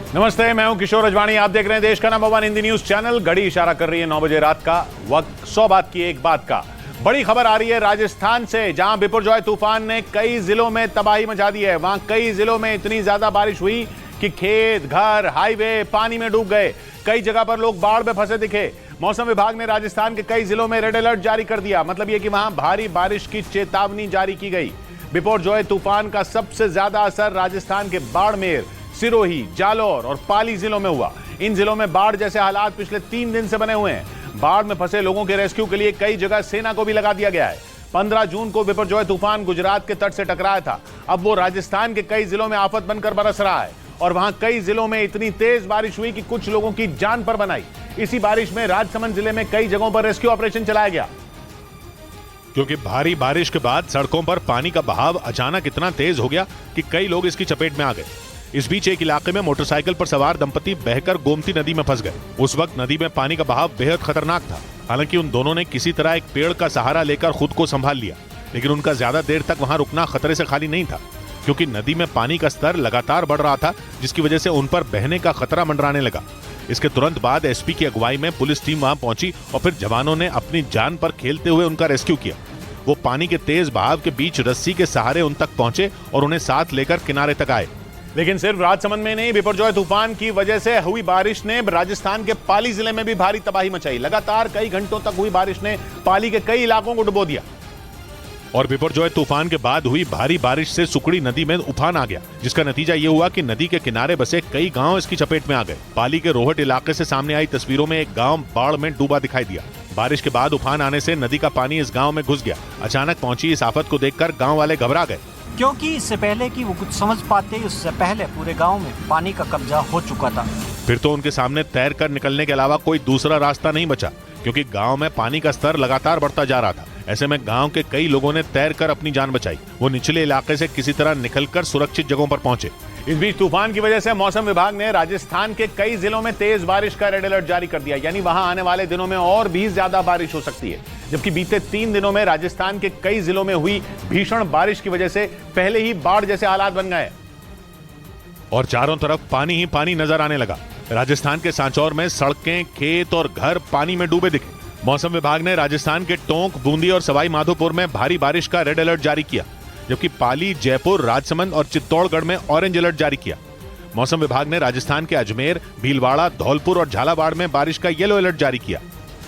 नमस्ते, मैं हूं किशोर अजवाणी। आप देख रहे हैं देश का नंबर 1 हिंदी न्यूज चैनल। घड़ी इशारा कर रही है 9 बजे रात का। वक्त 100 बात की एक बात का। बड़ी खबर आ रही है राजस्थान से, जहां बिपरजॉय तूफान ने कई जिलों में तबाही मचा दी है। वहां कई जिलों में इतनी ज्यादा बारिश हुई कि खेत, घर, हाईवे पानी में डूब गए। कई जगह पर लोग बाढ़ में फंसे दिखे। मौसम विभाग ने राजस्थान के कई जिलों में रेड अलर्ट जारी कर दिया। मतलब यह कि वहां भारी बारिश की चेतावनी जारी की गई। बिपरजॉय तूफान का सबसे ज्यादा असर राजस्थान के बाड़मेर, सिरोही, जालौर और पाली जिलों में हुआ। इन जिलों में बाढ़ जैसे हालात पिछले 3 दिन से बने हुए हैं। बाढ़ में फंसे लोगों के रेस्क्यू के लिए कई जगह सेना को भी लगा दिया गया है। 15 जून को बिपरजॉय तूफान गुजरात के तट से टकराया था। अब वो राजस्थान के कई जिलों में आफत बनकर बरस रहा है और वहां कई जिलों में इतनी तेज बारिश हुई कि कुछ लोगों की जान पर बनाई। इसी बारिश में राजसमंद जिले में कई जगहों पर रेस्क्यू ऑपरेशन चलाया गया। क्योंकि भारी बारिश के बाद सड़कों पर पानी का बहाव अचानक इतना तेज हो गया कि कई लोग इसकी चपेट में आ गए। इस बीच एक इलाके में मोटरसाइकिल पर सवार दंपति बहकर गोमती नदी में फंस गए। उस वक्त नदी में पानी का बहाव बेहद खतरनाक था। हालांकि उन दोनों ने किसी तरह एक पेड़ का सहारा लेकर खुद को संभाल लिया, लेकिन उनका ज्यादा देर तक वहां रुकना खतरे से खाली नहीं था, क्योंकि नदी में पानी का स्तर लगातार बढ़ रहा था, जिसकी वजह से उन पर बहने का खतरा मंडराने लगा। इसके तुरंत बाद एसपी की अगुवाई में पुलिस टीम वहां पहुंची और फिर जवानों ने अपनी जान पर खेलते हुए उनका रेस्क्यू किया। वो पानी के तेज बहाव के बीच रस्सी के सहारे उन तक पहुंचे और उन्हें साथ लेकर किनारे तक आए। लेकिन सिर्फ राजसमंद में नहीं, बिपरजॉय तूफान की वजह से हुई बारिश ने राजस्थान के पाली जिले में भी भारी तबाही मचाई। लगातार कई घंटों तक हुई बारिश ने पाली के कई इलाकों को डुबो दिया। और बिपरजॉय तूफान के बाद हुई भारी बारिश से सुकड़ी नदी में उफान आ गया, जिसका नतीजा ये हुआ कि नदी के किनारे बसे कई गांव इसकी चपेट में आ गए। पाली के रोहट इलाके से सामने आई तस्वीरों में एक गांव बाढ़ में डूबा दिखाई दिया। बारिश के बाद उफान आने से नदी का पानी इस गांव में घुस गया। अचानक पहुंची इस आफत को देखकर गांव वाले घबरा गए, क्योंकि इससे पहले कि वो कुछ समझ पाते, उससे पहले पूरे गांव में पानी का कब्जा हो चुका था। फिर तो उनके सामने तैर कर निकलने के अलावा कोई दूसरा रास्ता नहीं बचा, क्योंकि गांव में पानी का स्तर लगातार बढ़ता जा रहा था। ऐसे में गांव के कई लोगों ने तैर कर अपनी जान बचाई। वो निचले इलाके से किसी तरह निकलकर सुरक्षित जगहों पर पहुंचे। इस बीच तूफान की वजह से मौसम विभाग ने राजस्थान के कई जिलों में तेज बारिश का रेड अलर्ट जारी कर दिया। यानी वहां आने वाले दिनों में और भी ज्यादा बारिश हो सकती है। जबकि बीते 3 दिनों में राजस्थान के कई जिलों में हुई भीषण बारिश की वजह से पहले ही बाढ़ जैसे हालात बन गए और चारों तरफ पानी ही पानी नजर आने लगा। राजस्थान के सांचौर में सड़कें, खेत और घर पानी में डूबे दिखे। मौसम विभाग ने राजस्थान के टोंक, बूंदी और सवाई माधोपुर में भारी बारिश का रेड अलर्ट जारी किया, जबकि पाली, जयपुर, राजसमंद और चित्तौड़गढ़ में ऑरेंज अलर्ट जारी किया। मौसम विभाग ने राजस्थान के अजमेर, भीलवाड़ा, धौलपुर और झालावाड़ में बारिश का येलो अलर्ट जारी किया।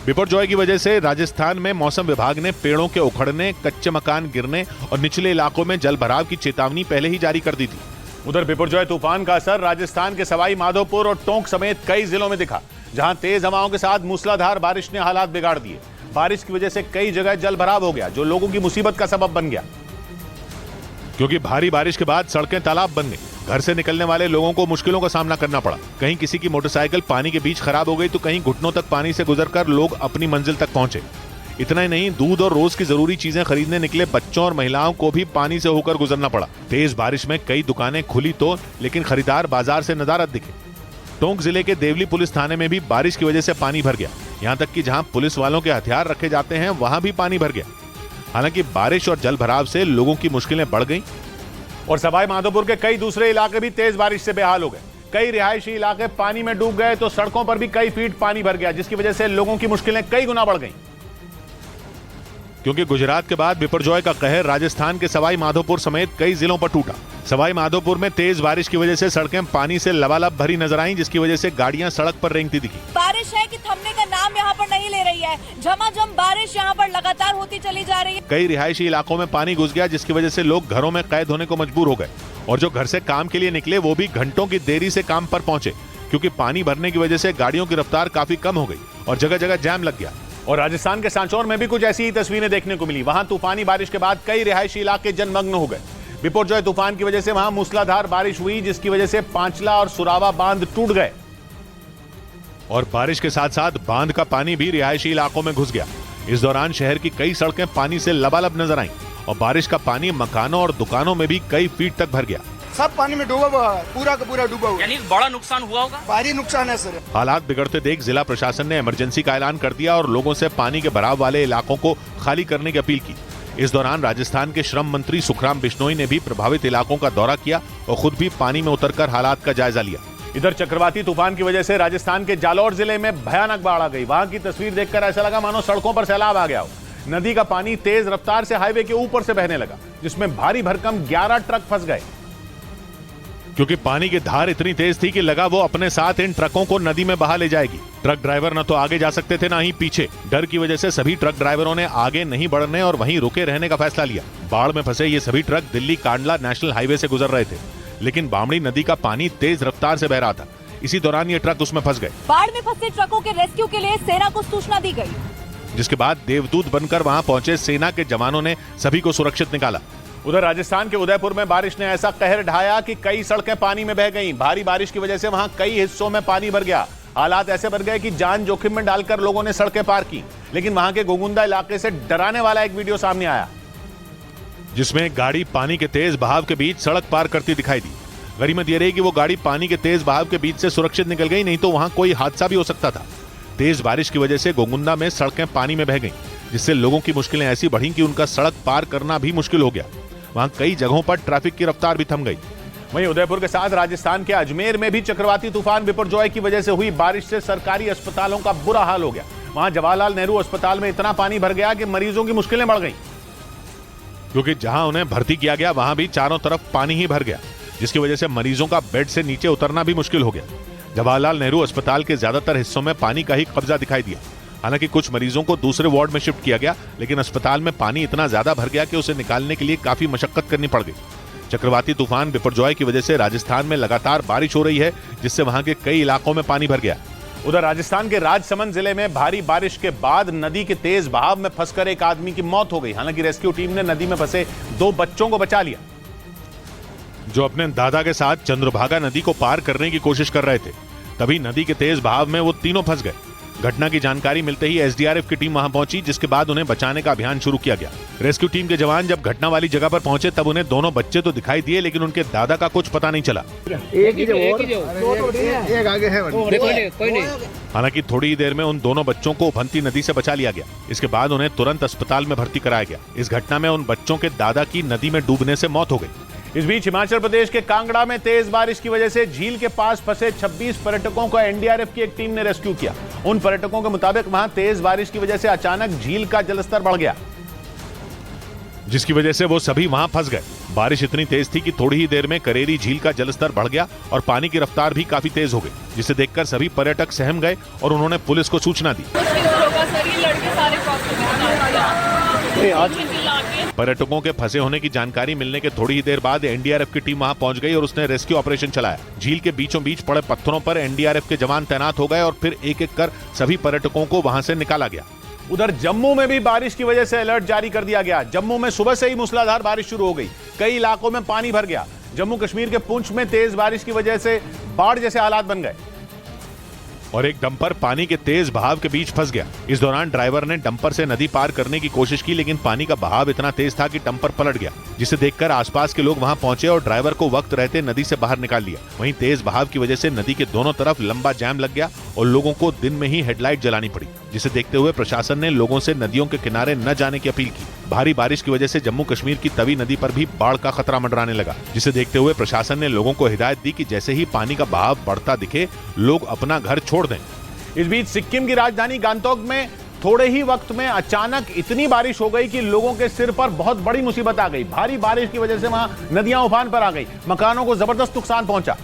बिपरजॉय की वजह से राजस्थान में मौसम विभाग ने पेड़ों के उखड़ने, कच्चे मकान गिरने और निचले इलाकों में जल भराव की चेतावनी पहले ही जारी कर दी थी। उधर बिपरजॉय तूफान का असर राजस्थान के सवाई माधोपुर और टोंक समेत कई जिलों में दिखा, जहां तेज हवाओं के साथ मूसलाधार बारिश ने हालात बिगाड़ दिए। बारिश की वजह से कई जगह जल भराव हो गया, जो लोगों की मुसीबत का सबब बन गया। क्योंकि भारी बारिश के बाद सड़कें तालाब बन गई। घर से निकलने वाले लोगों को मुश्किलों का सामना करना पड़ा। कहीं किसी की मोटरसाइकिल पानी के बीच खराब हो गई, तो कहीं घुटनों तक पानी से गुजरकर लोग अपनी मंजिल तक पहुंचे। इतना ही नहीं, दूध और रोज की जरूरी चीजें खरीदने निकले बच्चों और महिलाओं को भी पानी से होकर गुजरना पड़ा। तेज बारिश में कई दुकानें खुली तो, लेकिन खरीदार बाजार से नदारद दिखे। टोंक जिले के देवली पुलिस थाने में भी बारिश की वजह से पानी भर गया। यहाँ तक कि जहाँ पुलिस वालों के हथियार रखे जाते हैं, वहां भी पानी भर गया। हालांकि बारिश और जल भराव से लोगों की मुश्किलें बढ़ गईं। और सवाई माधोपुर के कई दूसरे इलाके भी तेज बारिश से बेहाल हो गए। कई रिहायशी इलाके पानी में डूब गए तो सड़कों पर भी कई फीट पानी भर गया, जिसकी वजह से लोगों की मुश्किलें कई गुना बढ़ गईं। क्योंकि गुजरात के बाद बिपरजॉय का कहर राजस्थान के सवाई माधोपुर समेत कई जिलों पर टूटा। सवाई माधोपुर में तेज बारिश की वजह से सड़कें पानी से लबालब भरी नजर आईं, जिसकी वजह से गाड़ियां सड़क पर रेंगती दिखी। बारिश है कि थमने का नाम यहाँ पर नहीं ले रही है। झमाझम बारिश यहाँ पर लगातार होती चली जा रही है। कई रिहायशी इलाकों में पानी घुस गया, जिसकी वजह से लोग घरों में कैद होने को मजबूर हो गए। और जो घर से काम के लिए निकले, वो भी घंटों की देरी से काम पर पहुंचे, क्योंकि पानी भरने की वजह से गाड़ियों की रफ्तार काफी कम हो गई और जगह जगह जाम लग गया। और राजस्थान के सांचौर में भी कुछ ऐसी ही तस्वीरें देखने को मिली। वहां तूफानी बारिश के बाद कई रिहायशी इलाके जलमग्न हो गए। बिपरजॉय तूफान की वजह से वहां मूसलाधार बारिश हुई, जिसकी वजह से पांचला और सुरावा बांध टूट गए। और बारिश के साथ साथ बांध का पानी भी रिहायशी इलाकों में घुस गया। इस दौरान शहर की कई सड़कें पानी से लबालब नजर आईं और बारिश का पानी मकानों और दुकानों में भी कई फीट तक भर गया। सब पानी में डूबा हुआ है, पूरा का पूरा डूबा हुआ। यानी बड़ा नुकसान हुआ होगा? भारी नुकसान है सर। हालात बिगड़ते देख जिला प्रशासन ने इमरजेंसी का ऐलान कर दिया और लोगों से पानी के भराव वाले इलाकों को खाली करने की अपील की। इस दौरान राजस्थान के श्रम मंत्री सुखराम बिश्नोई ने भी प्रभावित इलाकों का दौरा किया और खुद भी पानी में उतरकर हालात का जायजा लिया। इधर चक्रवाती तूफान की वजह से राजस्थान के जालौर जिले में भयानक बाढ़ आ गई। वहां की तस्वीर देखकर ऐसा लगा मानो सड़कों पर सैलाब आ गया हो। नदी का पानी तेज रफ्तार से हाईवे के ऊपर से बहने लगा, जिसमें भारी भरकम 11 ट्रक फंस गए। क्योंकि पानी की धार इतनी तेज थी कि लगा वो अपने साथ इन ट्रकों को नदी में बहा ले जाएगी। ट्रक ड्राइवर न तो आगे जा सकते थे, ना ही पीछे। डर की वजह से सभी ट्रक ड्राइवरों ने आगे नहीं बढ़ने और वहीं रुके रहने का फैसला लिया। बाढ़ में फंसे ये सभी truck Delhi Kandla national highway से गुजर रहे थे, लेकिन बामणी नदी का पानी तेज रफ्तार से बह रहा था। इसी दौरान ये ट्रक उसमें फंस गए। बाढ़ में फंसे ट्रकों के रेस्क्यू के लिए सेना को सूचना दी गई, जिसके बाद देवदूत बनकर वहां पहुंचे सेना के जवानों ने सभी को सुरक्षित निकाला। उधर राजस्थान के उदयपुर में बारिश ने ऐसा कहर ढाया कि कई सड़कें पानी में बह गईं। भारी बारिश की वजह से वहां कई हिस्सों में पानी भर गया। हालात ऐसे बन गए कि जान जोखिम में डालकर लोगों ने सड़कें पार की। लेकिन वहां के गोगुंदा इलाके से डराने वाला एक वीडियो सामने आया, जिसमें एक गाड़ी पानी के तेज बहाव के बीच सड़क पार करती दिखाई दी। गनीमत यह रही कि वो गाड़ी पानी के तेज बहाव के बीच से सुरक्षित निकल गई, नहीं तो वहां कोई हादसा भी हो सकता था। तेज बारिश की वजह से गोगुंदा में सड़कें पानी में बह गईं, जिससे लोगों की मुश्किलें ऐसी बढ़ी कि उनका सड़क पार करना भी मुश्किल हो गया। वहां कई जगहों पर ट्रैफिक की रफ्तार भी थम गई। वहीं उदयपुर के साथ राजस्थान के अजमेर में भी चक्रवाती तूफान बिपरजॉय की वजह से हुई बारिश से सरकारी अस्पतालों का बुरा हाल हो गया। वहां जवाहरलाल नेहरू अस्पताल में इतना पानी भर गया कि मरीजों की मुश्किलें बढ़ गईं। क्योंकि जहां उन्हें भर्ती किया गया वहां भी चारों तरफ पानी ही भर गया, जिसकी वजह से मरीजों का बेड से नीचे उतरना भी मुश्किल हो गया। जवाहरलाल नेहरू अस्पताल के ज्यादातर हिस्सों में पानी का ही कब्जा दिखाई दिया। हालांकि कुछ मरीजों को दूसरे वार्ड में शिफ्ट किया गया, लेकिन अस्पताल में पानी इतना ज्यादा भर गया कि उसे निकालने के लिए काफी मशक्कत करनी पड़ गई। चक्रवाती तूफान बिपरजॉय की वजह से राजस्थान में लगातार बारिश हो रही है, जिससे वहां के कई इलाकों में पानी भर गया। उधर राजस्थान के राजसमंद जिले में भारी बारिश के बाद नदी के तेज बहाव में फंसकर एक आदमी की मौत हो गई। हालांकि रेस्क्यू टीम ने नदी में फंसे 2 बच्चों को बचा लिया, जो अपने दादा के साथ चंद्रभागा नदी को पार करने की कोशिश कर रहे थे। तभी नदी के तेज बहाव में वो तीनों फंस गए। घटना की जानकारी मिलते ही एसडीआरएफ की टीम वहां पहुंची, जिसके बाद उन्हें बचाने का अभियान शुरू किया गया। रेस्क्यू टीम के जवान जब घटना वाली जगह पर पहुंचे तब उन्हें दोनों बच्चे तो दिखाई दिए, लेकिन उनके दादा का कुछ पता नहीं चला। एक आगे है हालांकि थोड़ी ही देर में उन दोनों बच्चों को उफनती नदी से बचा लिया गया। इसके बाद उन्हें तुरंत अस्पताल में भर्ती कराया गया। इस घटना में उन बच्चों के दादा की नदी में डूबने से मौत हो गई। इस बीच हिमाचल प्रदेश के कांगड़ा में तेज बारिश की वजह से झील के पास फंसे 26 पर्यटकों का एनडीआरएफ की एक टीम ने रेस्क्यू किया। उन पर्यटकों के मुताबिक वहां तेज बारिश की वजह से अचानक झील का जलस्तर बढ़ गया, जिसकी वजह से वो सभी वहां फंस गए। बारिश इतनी तेज थी कि थोड़ी ही देर में करेरी झील का जलस्तर बढ़ गया और पानी की रफ्तार भी काफी तेज हो गई, जिसे देखकर सभी पर्यटक सहम गए और उन्होंने पुलिस को सूचना दी। पर्यटकों के फंसे होने की जानकारी मिलने के थोड़ी ही देर बाद एनडीआरएफ की टीम वहां पहुंच गई और उसने रेस्क्यू ऑपरेशन चलाया। झील के बीचों बीच पड़े पत्थरों पर एनडीआरएफ के जवान तैनात हो गए और फिर एक एक कर सभी पर्यटकों को वहां से निकाला गया। उधर जम्मू में भी बारिश की वजह से अलर्ट जारी कर दिया गया। जम्मू में सुबह से ही मूसलाधार बारिश शुरू हो गई, कई इलाकों में पानी भर गया। जम्मू कश्मीर के पुंछ में तेज बारिश की वजह से बाढ़ जैसे हालात बन गए और एक डंपर पानी के तेज बहाव के बीच फंस गया। इस दौरान ड्राइवर ने डंपर से नदी पार करने की कोशिश की, लेकिन पानी का बहाव इतना तेज था कि डंपर पलट गया, जिसे देखकर आसपास के लोग वहां पहुंचे और ड्राइवर को वक्त रहते नदी से बाहर निकाल लिया। वहीं तेज बहाव की वजह से नदी के दोनों तरफ लंबा जाम लग गया और लोगों को दिन में ही हेडलाइट जलानी पड़ी, जिसे देखते हुए प्रशासन ने लोगों से नदियों के किनारे न जाने की अपील की। भारी बारिश की वजह से जम्मू कश्मीर की तवी नदी पर भी बाढ़ का खतरा मंडराने लगा, जिसे देखते हुए प्रशासन ने लोगों को हिदायत दी कि जैसे ही पानी का बहाव बढ़ता दिखे लोग अपना घर छोड़ दें। इस बीच सिक्किम की राजधानी गंगटोक में थोड़े ही वक्त में अचानक इतनी बारिश हो गई कि लोगों के सिर पर बहुत बड़ी मुसीबत आ गई। भारी बारिश की वजह से वहां नदियां उफान पर आ गई, मकानों को जबरदस्त नुकसान पहुंचा।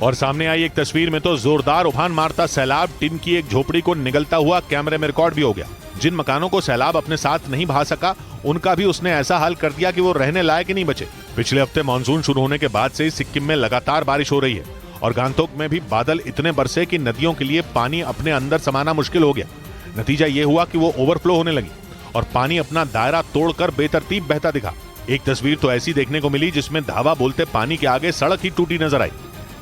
और सामने आई एक तस्वीर में तो जोरदार उफान मारता सैलाब टिन की एक झोपड़ी को निगलता हुआ कैमरे में रिकॉर्ड भी हो गया। जिन मकानों को सैलाब अपने साथ नहीं बहा सका उनका भी उसने ऐसा हाल कर दिया कि वो रहने लायक ही नहीं बचे। पिछले हफ्ते मानसून शुरू होने के बाद से ही सिक्किम में लगातार बारिश हो रही है और गंगटोक में भी बादल इतने बरसे कि नदियों के लिए पानी अपने अंदर समाना मुश्किल हो गया। नतीजा ये हुआ कि वो ओवरफ्लो होने लगी और पानी अपना दायरा तोड़कर बेतरतीब बहता दिखा। एक तस्वीर तो ऐसी देखने को मिली जिसमें धावा बोलते पानी के आगे सड़क ही टूटी नजर आई।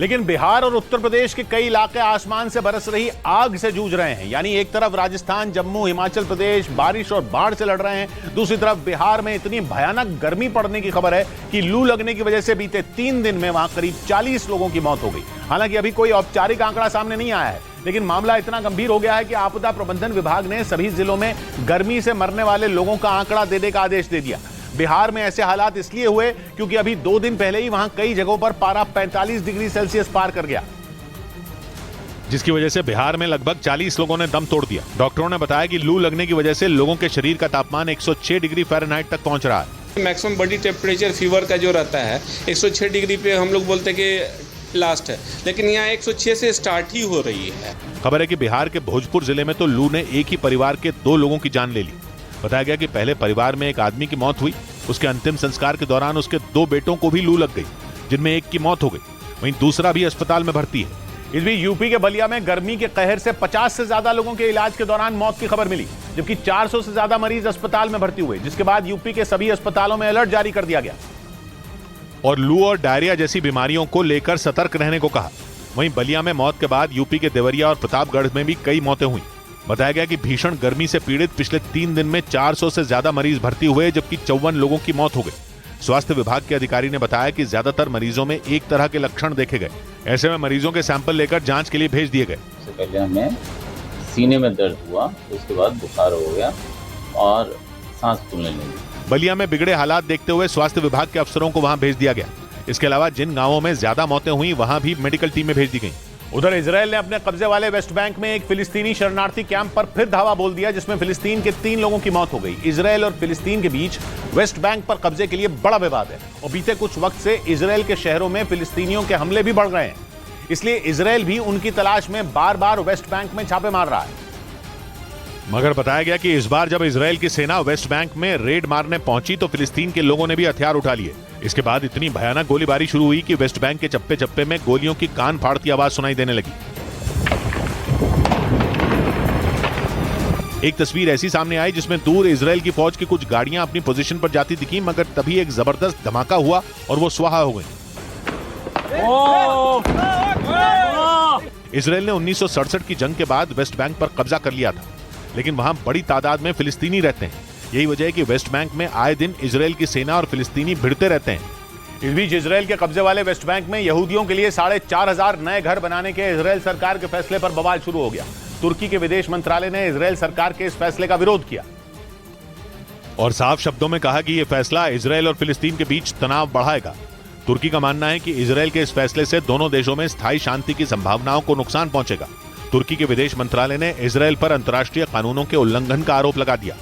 लेकिन बिहार और उत्तर प्रदेश के कई इलाके आसमान से बरस रही आग से जूझ रहे हैं। यानी एक तरफ राजस्थान, जम्मू, हिमाचल प्रदेश बारिश और बाढ़ से लड़ रहे हैं, दूसरी तरफ बिहार में इतनी भयानक गर्मी पड़ने की खबर है कि लू लगने की वजह से बीते 3 दिन में वहां करीब 40 लोगों की मौत हो गई। हालांकि अभी कोई औपचारिक आंकड़ा सामने नहीं आया है, लेकिन मामला इतना गंभीर हो गया है कि आपदा प्रबंधन विभाग ने सभी जिलों में गर्मी से मरने वाले लोगों का आंकड़ा देने का आदेश दे दिया। बिहार में ऐसे हालात इसलिए हुए क्योंकि अभी 2 दिन पहले ही वहां कई जगहों पर पारा 45 डिग्री सेल्सियस पार कर गया, जिसकी वजह से बिहार में लगभग 40 लोगों ने दम तोड़ दिया। डॉक्टरों ने बताया कि लू लगने की वजह से लोगों के शरीर का तापमान 106 डिग्री फ़ारेनहाइट तक पहुंच रहा है। मैक्सिमम बॉडी टेम्परेचर फीवर का जो रहता है 106 डिग्री पे हम लोग बोलते हैं कि लास्ट है, लेकिन यहाँ 106 से स्टार्ट ही हो रही है। खबर है कि बिहार के भोजपुर जिले में तो लू ने एक ही परिवार के 2 लोगों की जान ले ली। बताया गया कि पहले परिवार में एक आदमी की मौत हुई, उसके अंतिम संस्कार के दौरान उसके 2 बेटों को भी लू लग गई, जिनमें एक की मौत हो गई, वहीं दूसरा भी अस्पताल में भर्ती है। इस बीच यूपी के बलिया में गर्मी के कहर से 50 से ज्यादा लोगों के इलाज के दौरान मौत की खबर मिली, जबकि 400 से ज्यादा मरीज अस्पताल में भर्ती हुए, जिसके बाद यूपी के सभी अस्पतालों में अलर्ट जारी कर दिया गया और लू और डायरिया जैसी बीमारियों को लेकर सतर्क रहने को कहा। वहीं बलिया में मौत के बाद यूपी के देवरिया और प्रतापगढ़ में भी कई मौतें हुई। बताया गया कि भीषण गर्मी से पीड़ित पिछले 3 दिन में 400 से ज्यादा मरीज भर्ती हुए, जबकि 54 लोगों की मौत हो गई। स्वास्थ्य विभाग के अधिकारी ने बताया कि ज्यादातर मरीजों में एक तरह के लक्षण देखे गए। ऐसे में मरीजों के सैंपल लेकर जांच के लिए भेज दिए गए। सबसे पहले हमें सीने में दर्द हुआ, उसके बाद बुखार हो गया और सांस फूलने लगी। बलिया में बिगड़े हालात देखते हुए स्वास्थ्य विभाग के अफसरों को वहां भेज दिया गया। इसके अलावा जिन गांवों में ज्यादा मौतें हुई वहां भी मेडिकल टीमें भेज दी गई। उधर इजरायल ने अपने कब्जे वाले वेस्ट बैंक में एक फिलिस्तीनी शरणार्थी कैंप पर फिर धावा बोल दिया, जिसमें फिलिस्तीन के 3 लोगों की मौत हो गई। इजरायल और फिलिस्तीन के बीच वेस्ट बैंक पर कब्जे के लिए बड़ा विवाद है और बीते कुछ वक्त से इजरायल के शहरों में फिलिस्तीनियों के हमले भी बढ़ रहे हैं, इसलिए इजरायल भी उनकी तलाश में बार बार वेस्ट बैंक में छापे मार रहा है। मगर बताया गया कि इस बार जब इजरायल की सेना वेस्ट बैंक में रेड मारने पहुंची तो फिलिस्तीन के लोगों ने भी हथियार उठा लिए। इसके बाद इतनी भयानक गोलीबारी शुरू हुई कि वेस्ट बैंक के चप्पे चप्पे में गोलियों की कान फाड़ती आवाज सुनाई देने लगी। एक तस्वीर ऐसी सामने आई जिसमें दूर इजरायल की फौज की कुछ गाड़ियां अपनी पोजीशन पर जाती दिखी, मगर तभी एक जबरदस्त धमाका हुआ और वो स्वाहा हो गई। इजरायल ने 1967 की जंग के बाद वेस्ट बैंक पर कब्जा कर लिया था, लेकिन वहां बड़ी तादाद में फिलिस्तीनी रहते हैं। यही वजह है कि वेस्ट बैंक में आए दिन इजरायल की सेना और फिलिस्तीनी भिड़ते रहते हैं। इस बीच इजरायल के कब्जे वाले वेस्ट बैंक में यहूदियों के लिए 4,500 नए घर बनाने के इजरायल सरकार के फैसले पर बवाल शुरू हो गया। तुर्की के विदेश मंत्रालय ने इजरायल सरकार के इस फैसले का विरोध किया और साफ शब्दों में कहा कि यह फैसला इजरायल और फिलिस्तीन के बीच तनाव बढ़ाएगा। तुर्की का मानना है कि इजरायल के इस फैसले से दोनों देशों में स्थायी शांति की संभावनाओं को नुकसान पहुंचेगा। तुर्की के विदेश मंत्रालय ने इजरायल पर अंतर्राष्ट्रीय कानूनों के उल्लंघन का आरोप लगा दिया।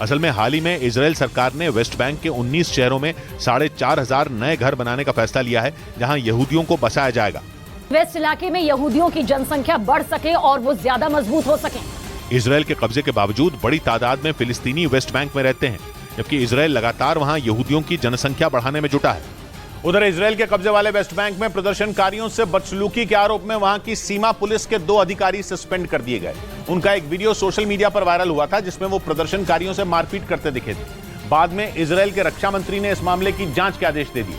असल में हाल ही में इजरायल सरकार ने वेस्ट बैंक के 19 शहरों में 4,500 नए घर बनाने का फैसला लिया है, जहां यहूदियों को बसाया जाएगा। वेस्ट इलाके में यहूदियों की जनसंख्या बढ़ सके और वो ज्यादा मजबूत हो सके। इजरायल के कब्जे के बावजूद बड़ी तादाद में फिलिस्तीनी वेस्ट बैंक में रहते हैं, जबकि इजरायल लगातार वहां यहूदियों की जनसंख्या बढ़ाने में जुटा है। उधर इजरायल के कब्जे वाले वेस्ट बैंक में प्रदर्शनकारियों से बदसलूकी के आरोप में वहां की सीमा पुलिस के 2 अधिकारी सस्पेंड कर दिए गए। उनका एक वीडियो सोशल मीडिया पर वायरल हुआ था, जिसमें वो प्रदर्शनकारियों से मारपीट करते दिखे थे। बाद में इजरायल के रक्षा मंत्री ने इस मामले की जांच के आदेश दे दिए,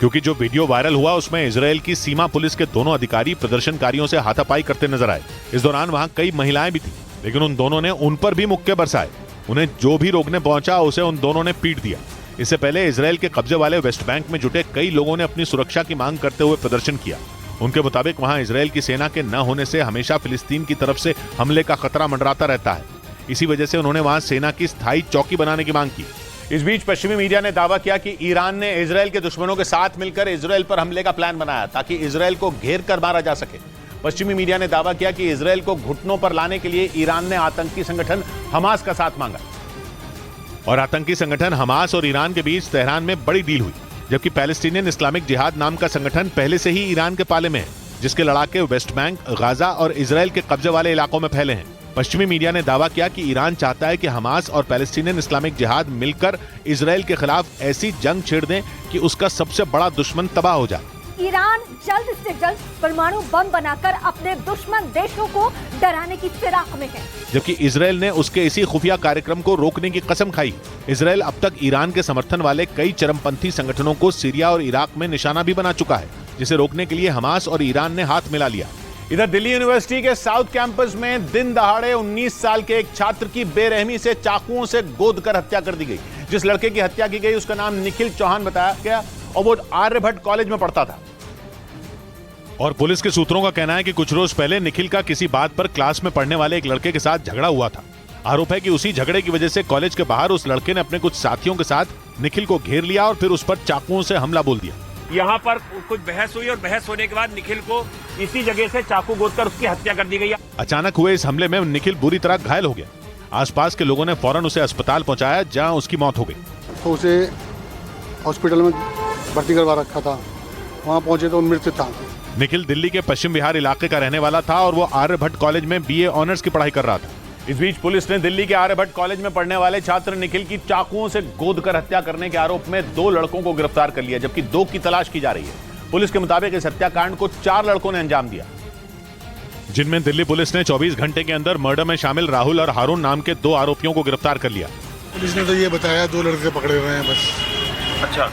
क्योंकि जो वीडियो वायरल हुआ उसमें इजरायल की सीमा पुलिस के दोनों अधिकारी प्रदर्शनकारियों से हाथापाई करते नजर आए। इस दौरान वहां कई महिलाएं भी थी, लेकिन उन दोनों ने उन पर भी मुक्के बरसाए। उन्हें जो भी रोकने पहुंचा उसे उन दोनों ने पीट दिया। इससे पहले इजरायल के कब्जे वाले वेस्ट बैंक में जुटे कई लोगों ने अपनी सुरक्षा की मांग करते हुए प्रदर्शन किया। उनके मुताबिक वहां इजरायल की सेना के न होने से हमेशा फिलिस्तीन की तरफ से हमले का खतरा मंडराता रहता है। इसी वजह से उन्होंने वहां सेना की स्थायी चौकी बनाने की मांग की। इस बीच पश्चिमी मीडिया ने दावा किया कि ईरान ने इजरायल के दुश्मनों के साथ मिलकर इजरायल पर हमले का प्लान बनाया ताकि इजरायल को घेर कर मारा जा सके। पश्चिमी मीडिया ने दावा किया कि इजरायल को घुटनों पर लाने के लिए ईरान ने आतंकी संगठन हमास का साथ मांगा और आतंकी संगठन हमास और ईरान के बीच तेहरान में बड़ी डील हुई, जबकि पैलेस्टीनियन इस्लामिक जिहाद नाम का संगठन पहले से ही ईरान के पाले में है, जिसके लड़ाके वेस्ट बैंक, गाजा और इजरायल के कब्जे वाले इलाकों में फैले हैं। पश्चिमी मीडिया ने दावा किया कि ईरान चाहता है कि हमास और पैलेस्टीनियन इस्लामिक जिहाद मिलकर इजरायल के खिलाफ ऐसी जंग छेड़ दें कि उसका सबसे बड़ा दुश्मन तबाह हो जाए। ईरान जल्द से जल्द परमाणु बम बनाकर अपने दुश्मन देशों को डराने की फिराक में है, जबकि इजरायल ने उसके इसी खुफिया कार्यक्रम को रोकने की कसम खाई। इजरायल अब तक ईरान के समर्थन वाले कई चरमपंथी संगठनों को सीरिया और इराक में निशाना भी बना चुका है, जिसे रोकने के लिए हमास और ईरान ने हाथ मिला लिया। इधर दिल्ली यूनिवर्सिटी के साउथ कैंपस में दिन दहाड़े 19 साल के एक छात्र की बेरहमी से चाकुओं से गोद कर हत्या कर दी गई। जिस लड़के की हत्या की गई उसका नाम निखिल चौहान बताया गया और वो आर्यभट्ट कॉलेज में पढ़ता था। और पुलिस के सूत्रों का कहना है कि कुछ रोज पहले निखिल का किसी बात पर क्लास में पढ़ने वाले एक लड़के के साथ झगड़ा हुआ था। आरोप है कि उसी झगड़े की वजह से कॉलेज के बाहर उस लड़के ने अपने कुछ साथियों के साथ निखिल को घेर लिया और फिर उस पर चाकुओं से हमला बोल दिया। यहाँ पर कुछ बहस हुई और बहस होने के बाद निखिल को इसी जगह से चाकू गोदकर उसकी हत्या कर दी गई। अचानक हुए इस हमले में निखिल बुरी तरह घायल हो गया। आसपास के लोगों ने फौरन उसे अस्पताल पहुंचाया, जहां उसकी मौत हो गई। तो उसे हॉस्पिटल में भर्ती करवा रखा था, वहाँ पहुंचे तो मृत था। निखिल दिल्ली के पश्चिम विहार इलाके का रहने वाला था और वो आर्यभट्ट कॉलेज में बीए ऑनर्स की पढ़ाई कर रहा था। इस बीच पुलिस ने दिल्ली के आर्यभट्ट कॉलेज में पढ़ने वाले छात्र निखिल की चाकुओं से गोदकर हत्या करने के आरोप में 2 लड़कों को गिरफ्तार कर लिया, जबकि 2 की तलाश की जा रही है। पुलिस के मुताबिक इस हत्याकांड को 4 लड़कों ने अंजाम दिया, जिनमें दिल्ली पुलिस ने 24 घंटे के अंदर मर्डर में शामिल राहुल और हारून नाम के 2 आरोपियों को गिरफ्तार कर लिया। पुलिस ने तो ये बताया 2 लड़के पकड़े हुए हैं बस। अच्छा,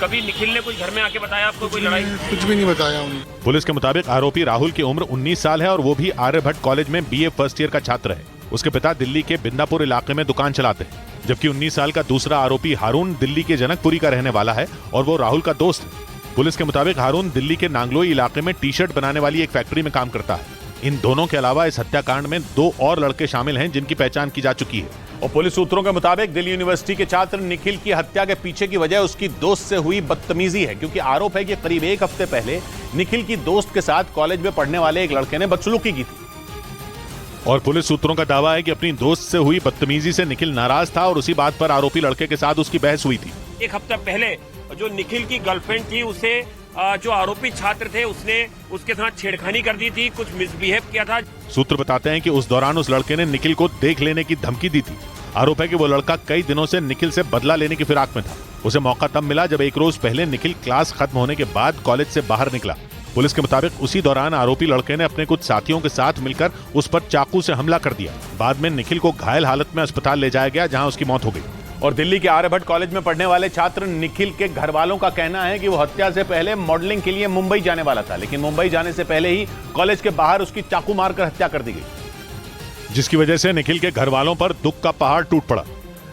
कभी निखिल ने कुछ घर में आके बताया आपको कोई लड़ाई? कुछ भी नहीं बताया उन्होंने। पुलिस के मुताबिक आरोपी राहुल की उम्र 19 साल है और वो भी आर्यभट्ट कॉलेज में बीए फर्स्ट ईयर का छात्र है। उसके पिता दिल्ली के बिंदापुर इलाके में दुकान चलाते हैं, जबकि 19 साल का दूसरा आरोपी हारून दिल्ली के जनकपुरी का रहने वाला है और वो राहुल का दोस्त है। पुलिस के मुताबिक हारून दिल्ली के नांगलोई इलाके में टी शर्ट बनाने वाली एक फैक्ट्री में काम करता है। इन दोनों के अलावा इस हत्याकांड में 2 और लड़के शामिल हैं, जिनकी पहचान की जा चुकी है। और पुलिस सूत्रों के मुताबिक दिल्ली यूनिवर्सिटी के छात्र निखिल की हत्या के पीछे की वजह उसकी दोस्त से हुई बदतमीजी है, क्योंकि आरोप है कि करीब 1 हफ्ते पहले निखिल की दोस्त के साथ कॉलेज में पढ़ने वाले एक लड़के ने बदसलूकी की थी। और पुलिस सूत्रों का दावा है कि अपनी दोस्त से हुई बदतमीजी से निखिल नाराज था और उसी बात पर आरोपी लड़के के साथ उसकी बहस हुई थी। 1 हफ्ता पहले जो निखिल की गर्लफ्रेंड थी, उसे जो आरोपी छात्र थे उसने उसके साथ छेड़खानी कर दी थी, कुछ मिसबिहेव किया था। सूत्र बताते हैं कि उस दौरान उस लड़के ने निखिल को देख लेने की धमकी दी थी। आरोप है कि वो लड़का कई दिनों से निखिल से बदला लेने की फिराक में था। उसे मौका तब मिला जब 1 रोज पहले निखिल क्लास खत्म होने के बाद कॉलेज से बाहर निकला। पुलिस के मुताबिक उसी दौरान आरोपी लड़के ने अपने कुछ साथियों के साथ मिलकर उस पर चाकू से हमला कर दिया। बाद में निखिल को घायल हालत में अस्पताल ले जाया गया, जहां उसकी मौत हो गई। और दिल्ली के आर्यभट्ट कॉलेज में पढ़ने वाले छात्र निखिल के घर वालों का कहना है कि वो हत्या से पहले मॉडलिंग के लिए मुंबई जाने वाला था, लेकिन मुंबई जाने से पहले ही कॉलेज के बाहर उसकी चाकू मारकर हत्या कर दी गई, जिसकी वजह से निखिल के घर वालों पर दुख का पहाड़ टूट पड़ा।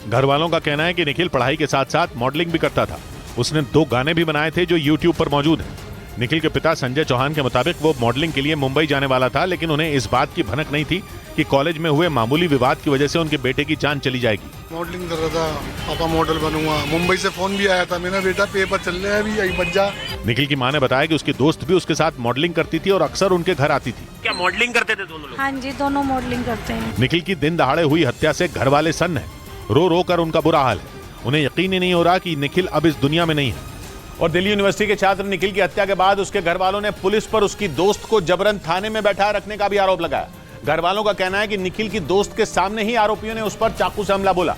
घर वालों का कहना है कि निखिल पढ़ाई के साथ साथ मॉडलिंग भी करता था। उसने 2 गाने भी बनाए थे जो यूट्यूब पर मौजूद हैं। निखिल के पिता संजय चौहान के मुताबिक वो मॉडलिंग के लिए मुंबई जाने वाला था, लेकिन उन्हें इस बात की भनक नहीं थी कि कॉलेज में हुए मामूली विवाद की वजह से उनके बेटे की जान चली जाएगी। मॉडलिंग कर रहा था, पापा मॉडल बनूंगा। मुंबई से फोन भी आया था, मेरा बेटा पेपर चल रहे हैं अभी, यही बच जा। निखिल की मां ने बताया कि उसकी दोस्त भी उसके साथ मॉडलिंग करती थी और अक्सर उनके घर आती थी। क्या मॉडलिंग करते थे दोनों लोग? हाँ जी, दोनों मॉडलिंग करते हैं। निखिल की दिन दहाड़े हुई हत्या से घर वाले सन्न है। रो रो कर उनका बुरा हाल है। उन्हें यकीन ही नहीं हो रहा कि निखिल अब इस दुनिया में नहीं है। और दिल्ली यूनिवर्सिटी के छात्र निखिल की हत्या के बाद उसके घर वालों ने पुलिस पर उसकी दोस्त को जबरन थाने में बैठा रखने का भी आरोप लगाया। घर वालों का कहना है कि निखिल की दोस्त के सामने ही आरोपियों ने उस पर चाकू से हमला बोला,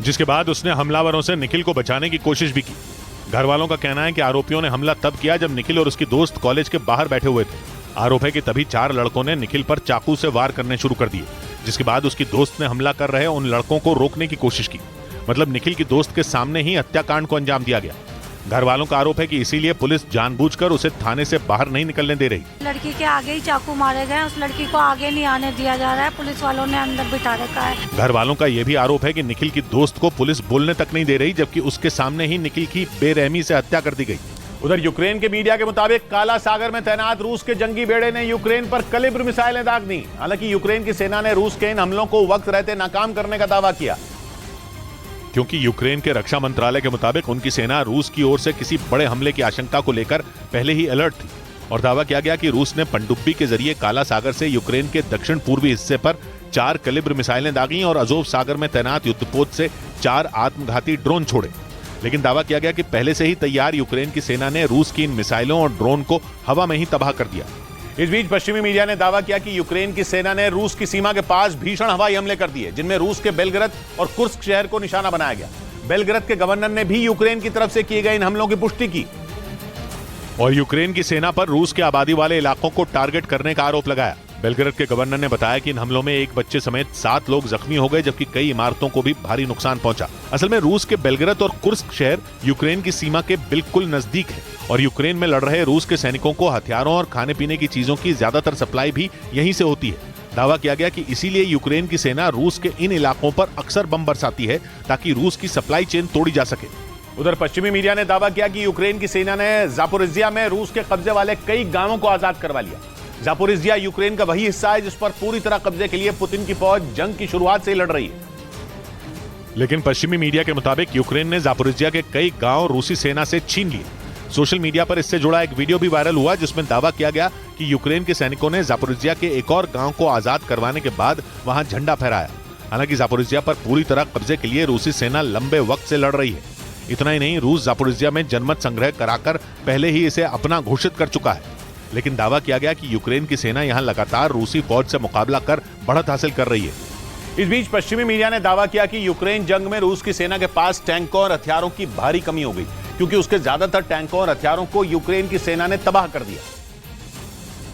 जिसके बाद उसने हमलावरों से निखिल को बचाने की कोशिश भी की। घर वालों का कहना है कि आरोपियों ने हमला तब किया जब निखिल और उसकी दोस्त कॉलेज के बाहर बैठे हुए थे। आरोप है कि तभी 4 लड़कों ने निखिल पर चाकू से वार करने शुरू कर दिए, जिसके बाद उसकी दोस्त ने हमला कर रहे उन लड़कों को रोकने की कोशिश की। मतलब निखिल की दोस्त के सामने ही हत्याकांड को अंजाम दिया गया। घर वालों का आरोप है कि इसीलिए पुलिस जानबूझकर उसे थाने से बाहर नहीं निकलने दे रही। लड़की के आगे ही चाकू मारे गए, उस लड़की को आगे नहीं आने दिया जा रहा है, पुलिस वालों ने अंदर बिठा रखा है। घर वालों का यह भी आरोप है कि निखिल की दोस्त को पुलिस बोलने तक नहीं दे रही, जबकि उसके सामने ही निखिल की बेरहमी से हत्या कर दी गई। उधर यूक्रेन के मीडिया के मुताबिक काला सागर में तैनात रूस के जंगी बेड़े ने यूक्रेन पर कलिब्र मिसाइलें दाग दी। हालांकि यूक्रेन की सेना ने रूस के इन हमलों को वक्त रहते नाकाम करने का दावा किया, क्योंकि यूक्रेन के रक्षा मंत्रालय के मुताबिक उनकी सेना रूस की ओर से किसी बड़े हमले की आशंका को लेकर पहले ही अलर्ट थी और दावा किया गया कि रूस ने पनडुब्बी के जरिए काला सागर से यूक्रेन के दक्षिण पूर्वी हिस्से पर 4 कलिब्र मिसाइलें दागी और अजोव सागर में तैनात युद्धपोत से 4 आत्मघाती ड्रोन छोड़े। लेकिन दावा किया गया कि पहले से ही तैयार यूक्रेन की सेना ने रूस की इन मिसाइलों और ड्रोन को हवा में ही तबाह कर दिया। इस बीच पश्चिमी मीडिया ने दावा किया कि यूक्रेन की सेना ने रूस की सीमा के पास भीषण हवाई हमले कर दिए, जिनमें रूस के बेलग्रद और कुर्स्क शहर को निशाना बनाया गया। बेलग्रद के गवर्नर ने भी यूक्रेन की तरफ से किए गए इन हमलों की पुष्टि की और यूक्रेन की सेना पर रूस के आबादी वाले इलाकों को टारगेट करने का आरोप लगाया। बेलग्रद के गवर्नर ने बताया कि इन हमलों में एक बच्चे समेत 7 लोग जख्मी हो गए, जबकि कई इमारतों को भी भारी नुकसान पहुंचा। असल में रूस के बेलग्रद और कुर्स्क शहर यूक्रेन की सीमा के बिल्कुल नजदीक है और यूक्रेन में लड़ रहे रूस के सैनिकों को हथियारों और खाने पीने की चीजों की ज्यादातर सप्लाई भी यहीं से होती है। दावा किया गया कि इसीलिए यूक्रेन की सेना रूस के इन इलाकों पर अक्सर बम बरसाती है ताकि रूस की सप्लाई चेन तोड़ी जा सके। उधर पश्चिमी मीडिया ने दावा किया कि यूक्रेन की सेना ने जापोरिजिया में रूस के कब्जे वाले कई गांवों को आजाद करवा लिया। जापोरिजिया यूक्रेन का वही हिस्सा है जिस पर पूरी तरह कब्जे के लिए पुतिन की फौज जंग की शुरुआत से ही लड़ रही है। लेकिन पश्चिमी मीडिया के मुताबिक यूक्रेन ने जापोरिजिया के कई गांव रूसी सेना से छीन लिए। सोशल मीडिया पर इससे जुड़ा एक वीडियो भी वायरल हुआ जिसमें दावा किया गया कि यूक्रेन के सैनिकों ने जापोरिजिया के एक और गांव को आजाद करवाने के बाद वहां झंडा फहराया। हालांकि जापोरिजिया पर पूरी तरह कब्जे के लिए रूसी सेना लंबे वक्त से लड़ रही है। इतना ही नहीं, रूस जापोरिजिया में जनमत संग्रह कराकर पहले ही इसे अपना घोषित कर चुका है। लेकिन दावा किया गया कि यूक्रेन की सेना यहां लगातार रूसी फौज से मुकाबला कर बढ़त हासिल कर रही है। इस बीच पश्चिमी मीडिया ने दावा किया कि यूक्रेन जंग में रूस की सेना के पास टैंकों और हथियारों की भारी कमी हो गई, क्योंकि उसके ज्यादातर टैंकों और हथियारों को यूक्रेन की सेना ने तबाह कर दिया।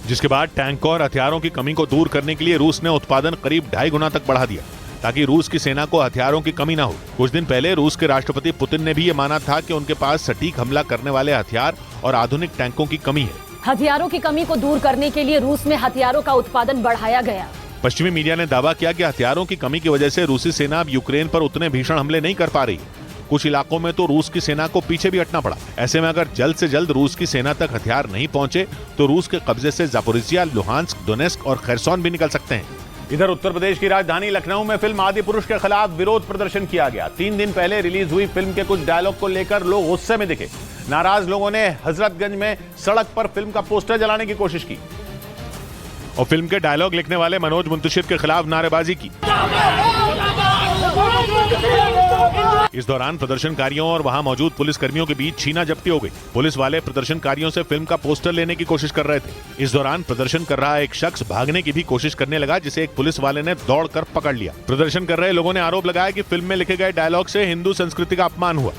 जिसके बाद टैंकों और हथियारों की कमी को दूर करने के लिए रूस ने उत्पादन करीब 2.5 गुना तक बढ़ा दिया, ताकि रूस की सेना को हथियारों की कमी ना हो। कुछ दिन पहले रूस के राष्ट्रपति पुतिन ने भी ये माना था कि उनके पास सटीक हमला करने वाले हथियार और आधुनिक टैंकों की कमी है। हथियारों की कमी को दूर करने के लिए रूस में हथियारों का उत्पादन बढ़ाया गया। पश्चिमी मीडिया ने दावा किया कि हथियारों की कमी की वजह से रूसी सेना अब यूक्रेन पर उतने भीषण हमले नहीं कर पा रही। कुछ इलाकों में तो रूस की सेना को पीछे भी हटना पड़ा। ऐसे में अगर जल्द से जल्द रूस की सेना तक हथियार नहीं पहुंचे तो रूस के कब्जे से जापोरिजिया, लुहांस्क, डोनेस्क और खैरसोन भी निकल सकते हैं। इधर उत्तर प्रदेश की राजधानी लखनऊ में फिल्म आदिपुरुष के खिलाफ विरोध प्रदर्शन किया गया। 3 दिन पहले रिलीज हुई फिल्म के कुछ डायलॉग को लेकर लोग गुस्से में दिखे। नाराज लोगों ने हजरतगंज में सड़क पर फिल्म का पोस्टर जलाने की कोशिश की और फिल्म के डायलॉग लिखने वाले मनोज मुंतशिर के खिलाफ नारेबाजी की। इस दौरान प्रदर्शनकारियों और वहां मौजूद पुलिसकर्मियों के बीच छीना झपटी हो गई। पुलिस वाले प्रदर्शनकारियों से फिल्म का पोस्टर लेने की कोशिश कर रहे थे। इस दौरान प्रदर्शन कर रहा एक शख्स भागने की भी कोशिश करने लगा, जिसे एक पुलिस वाले ने दौड़कर पकड़ लिया। प्रदर्शन कर रहे लोगों ने आरोप लगाया कि फिल्म में लिखे गए डायलॉग से हिंदू संस्कृति का अपमान हुआ।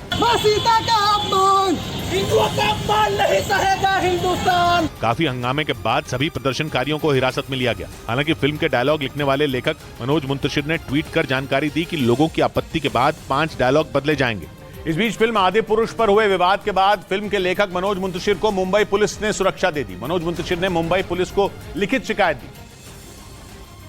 हिंदुओं का अपमान नहीं सहेगा हिंदुस्तान। काफी हंगामे के बाद सभी प्रदर्शनकारियों को हिरासत में लिया गया। हालांकि फिल्म के डायलॉग लिखने वाले लेखक मनोज मुंतशिर ने ट्वीट कर जानकारी दी कि लोगों की आपत्ति के बाद 5 डायलॉग बदले जाएंगे। इस बीच फिल्म आदिपुरुष पर हुए विवाद के बाद फिल्म के लेखक मनोज मुंतशिर को मुंबई पुलिस ने सुरक्षा दे दी। मनोज मुंतशिर ने मुंबई पुलिस को लिखित शिकायत दी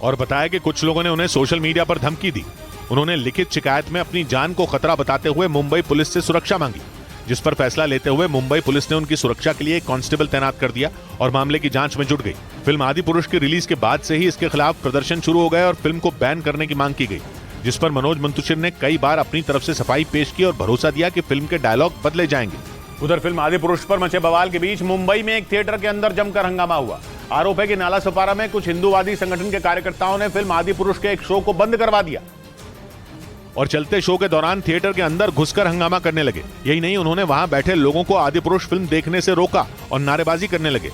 और बताया कि कुछ लोगों ने उन्हें सोशल मीडिया पर धमकी दी। उन्होंने लिखित शिकायत में अपनी जान को खतरा बताते हुए मुंबई पुलिस से सुरक्षा मांगी, जिस पर फैसला लेते हुए मुंबई पुलिस ने उनकी सुरक्षा के लिए एक कांस्टेबल तैनात कर दिया और मामले की जांच में जुट गई। फिल्म आदिपुरुष की रिलीज के बाद से ही इसके खिलाफ प्रदर्शन शुरू हो गए और फिल्म को बैन करने की मांग की गई, जिस पर मनोज मुंतशिर ने कई बार अपनी तरफ से सफाई पेश की और भरोसा दिया कि फिल्म के डायलॉग बदले जाएंगे। उधर फिल्म आदिपुरुष पर मचे बवाल के बीच मुंबई में एक थिएटर के अंदर जमकर हंगामा हुआ। आरोप है कि नाला सोपारा में कुछ हिंदूवादी संगठन के कार्यकर्ताओं ने फिल्म आदिपुरुष के एक शो को बंद करवा दिया और चलते शो के दौरान थिएटर के अंदर घुसकर हंगामा करने लगे। यही नहीं, उन्होंने वहां बैठे लोगों को आदिपुरुष फिल्म देखने से रोका और नारेबाजी करने लगे।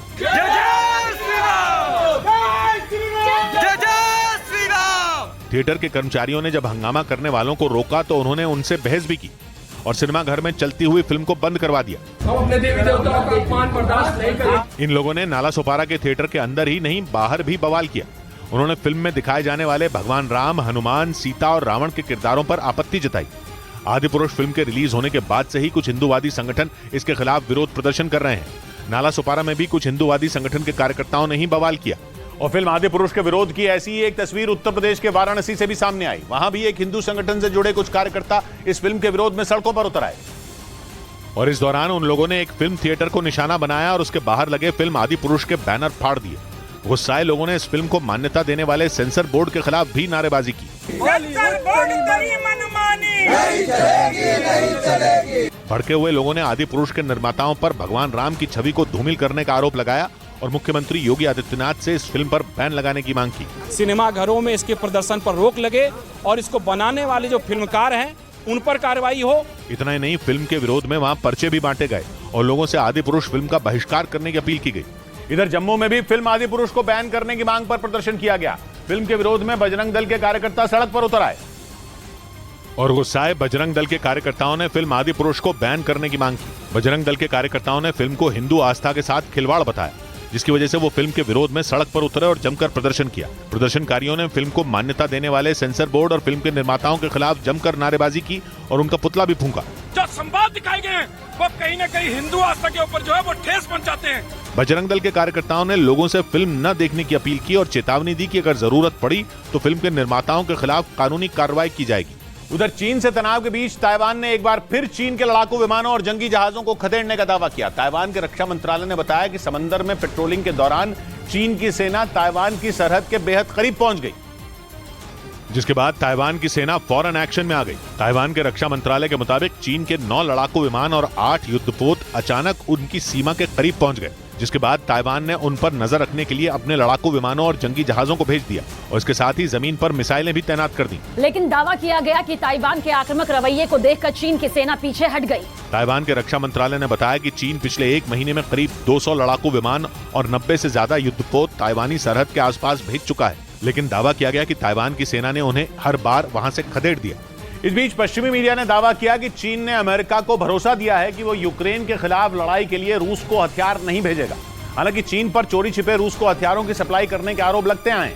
थिएटर के कर्मचारियों ने जब हंगामा करने वालों को रोका तो उन्होंने उनसे बहस भी की और सिनेमा घर में चलती हुई फिल्म को बंद करवा दिया। हम अपने देवी देवताओं का अपमान बर्दाश्त नहीं करेंगे। इन लोगों ने नाला सोपारा के थिएटर के अंदर ही नहीं, बाहर भी बवाल किया। उन्होंने फिल्म में दिखाए जाने वाले भगवान राम, हनुमान, सीता और रावण के किरदारों पर आपत्ति जताई। आदिपुरुष फिल्म के रिलीज होने के बाद से ही कुछ हिंदूवादी संगठन इसके खिलाफ विरोध प्रदर्शन कर रहे हैं। नाला सोपारा में भी कुछ हिंदूवादी संगठन के कार्यकर्ताओं ने ही बवाल किया। और फिल्म आदिपुरुष के विरोध की ऐसी ही एक तस्वीर उत्तर प्रदेश के वाराणसी से भी सामने आई। वहां भी एक हिंदू संगठन से जुड़े कुछ कार्यकर्ता इस फिल्म के विरोध में सड़कों पर उतर आए और इस दौरान उन लोगों ने एक फिल्म थिएटर को निशाना बनाया और उसके बाहर लगे फिल्म आदिपुरुष के बैनर फाड़ दिए। गुस्साए लोगों ने इस फिल्म को मान्यता देने वाले सेंसर बोर्ड के खिलाफ भी नारेबाजी की। भड़के हुए लोगों ने आदिपुरुष के निर्माताओं पर भगवान राम की छवि को धूमिल करने का आरोप लगाया और मुख्यमंत्री योगी आदित्यनाथ से इस फिल्म पर बैन लगाने की मांग की। सिनेमा घरों में इसके प्रदर्शन पर रोक लगे और इसको बनाने वाले जो फिल्मकार हैं उन पर कार्रवाई हो। इतना ही नहीं, फिल्म के विरोध में वहां पर्चे भी बांटे गए और लोगों से आदिपुरुष फिल्म का बहिष्कार करने की अपील की गई। इधर जम्मू में भी फिल्म आदिपुरुष को बैन करने की मांग पर प्रदर्शन किया गया। फिल्म के विरोध में बजरंग दल के कार्यकर्ता सड़क पर उतर आए और गुस्साए बजरंग दल के कार्यकर्ताओं ने फिल्म आदिपुरुष को बैन करने की मांग की। बजरंग दल के कार्यकर्ताओं ने फिल्म को हिंदू आस्था के साथ खिलवाड़ बताया, जिसकी वजह से वो फिल्म के विरोध में सड़क पर उतरे और जमकर प्रदर्शन किया। प्रदर्शनकारियों ने फिल्म को मान्यता देने वाले सेंसर बोर्ड और फिल्म के निर्माताओं के खिलाफ जमकर नारेबाजी की और उनका पुतला भी फूंका। जो संवाद दिखाए गए वो कहीं न कहीं हिंदू आस्था के ऊपर जो है वो ठेस पहुंचाते हैं। बजरंग दल के कार्यकर्ताओं ने लोगों से फिल्म न देखने की अपील की और चेतावनी दी कि अगर जरूरत पड़ी तो फिल्म के निर्माताओं के खिलाफ कानूनी कार्रवाई की जाएगी। उधर चीन से तनाव के बीच ताइवान ने एक बार फिर चीन के लड़ाकू विमानों और जंगी जहाजों को खदेड़ने का दावा किया। ताइवान के रक्षा मंत्रालय ने बताया कि समंदर में पेट्रोलिंग के दौरान चीन की सेना ताइवान की सरहद के बेहद करीब पहुंच गई, जिसके बाद ताइवान की सेना फौरन एक्शन में आ गई। ताइवान के रक्षा मंत्रालय के मुताबिक चीन के 9 लड़ाकू विमान और 8 युद्धपोत अचानक उनकी सीमा के करीब पहुंच गए, जिसके बाद ताइवान ने उन पर नजर रखने के लिए अपने लड़ाकू विमानों और जंगी जहाजों को भेज दिया और इसके साथ ही जमीन पर मिसाइलें भी तैनात कर दी। लेकिन दावा किया गया कि ताइवान के आक्रामक रवैये को देखकर चीन की सेना पीछे हट गई। ताइवान के रक्षा मंत्रालय ने बताया कि चीन पिछले 1 महीने में करीब 200 लड़ाकू विमान और 90 से ज्यादा युद्धपोत ताइवानी सरहद के आसपास भेज चुका है, लेकिन दावा किया गया कि ताइवान की सेना ने उन्हें हर बार वहां से खदेड़ दिया। इस बीच पश्चिमी मीडिया ने दावा किया कि चीन ने अमेरिका को भरोसा दिया है कि वो यूक्रेन के खिलाफ लड़ाई के लिए रूस को हथियार नहीं भेजेगा। हालांकि चीन पर चोरी छिपे रूस को हथियारों की सप्लाई करने के आरोप लगते आए,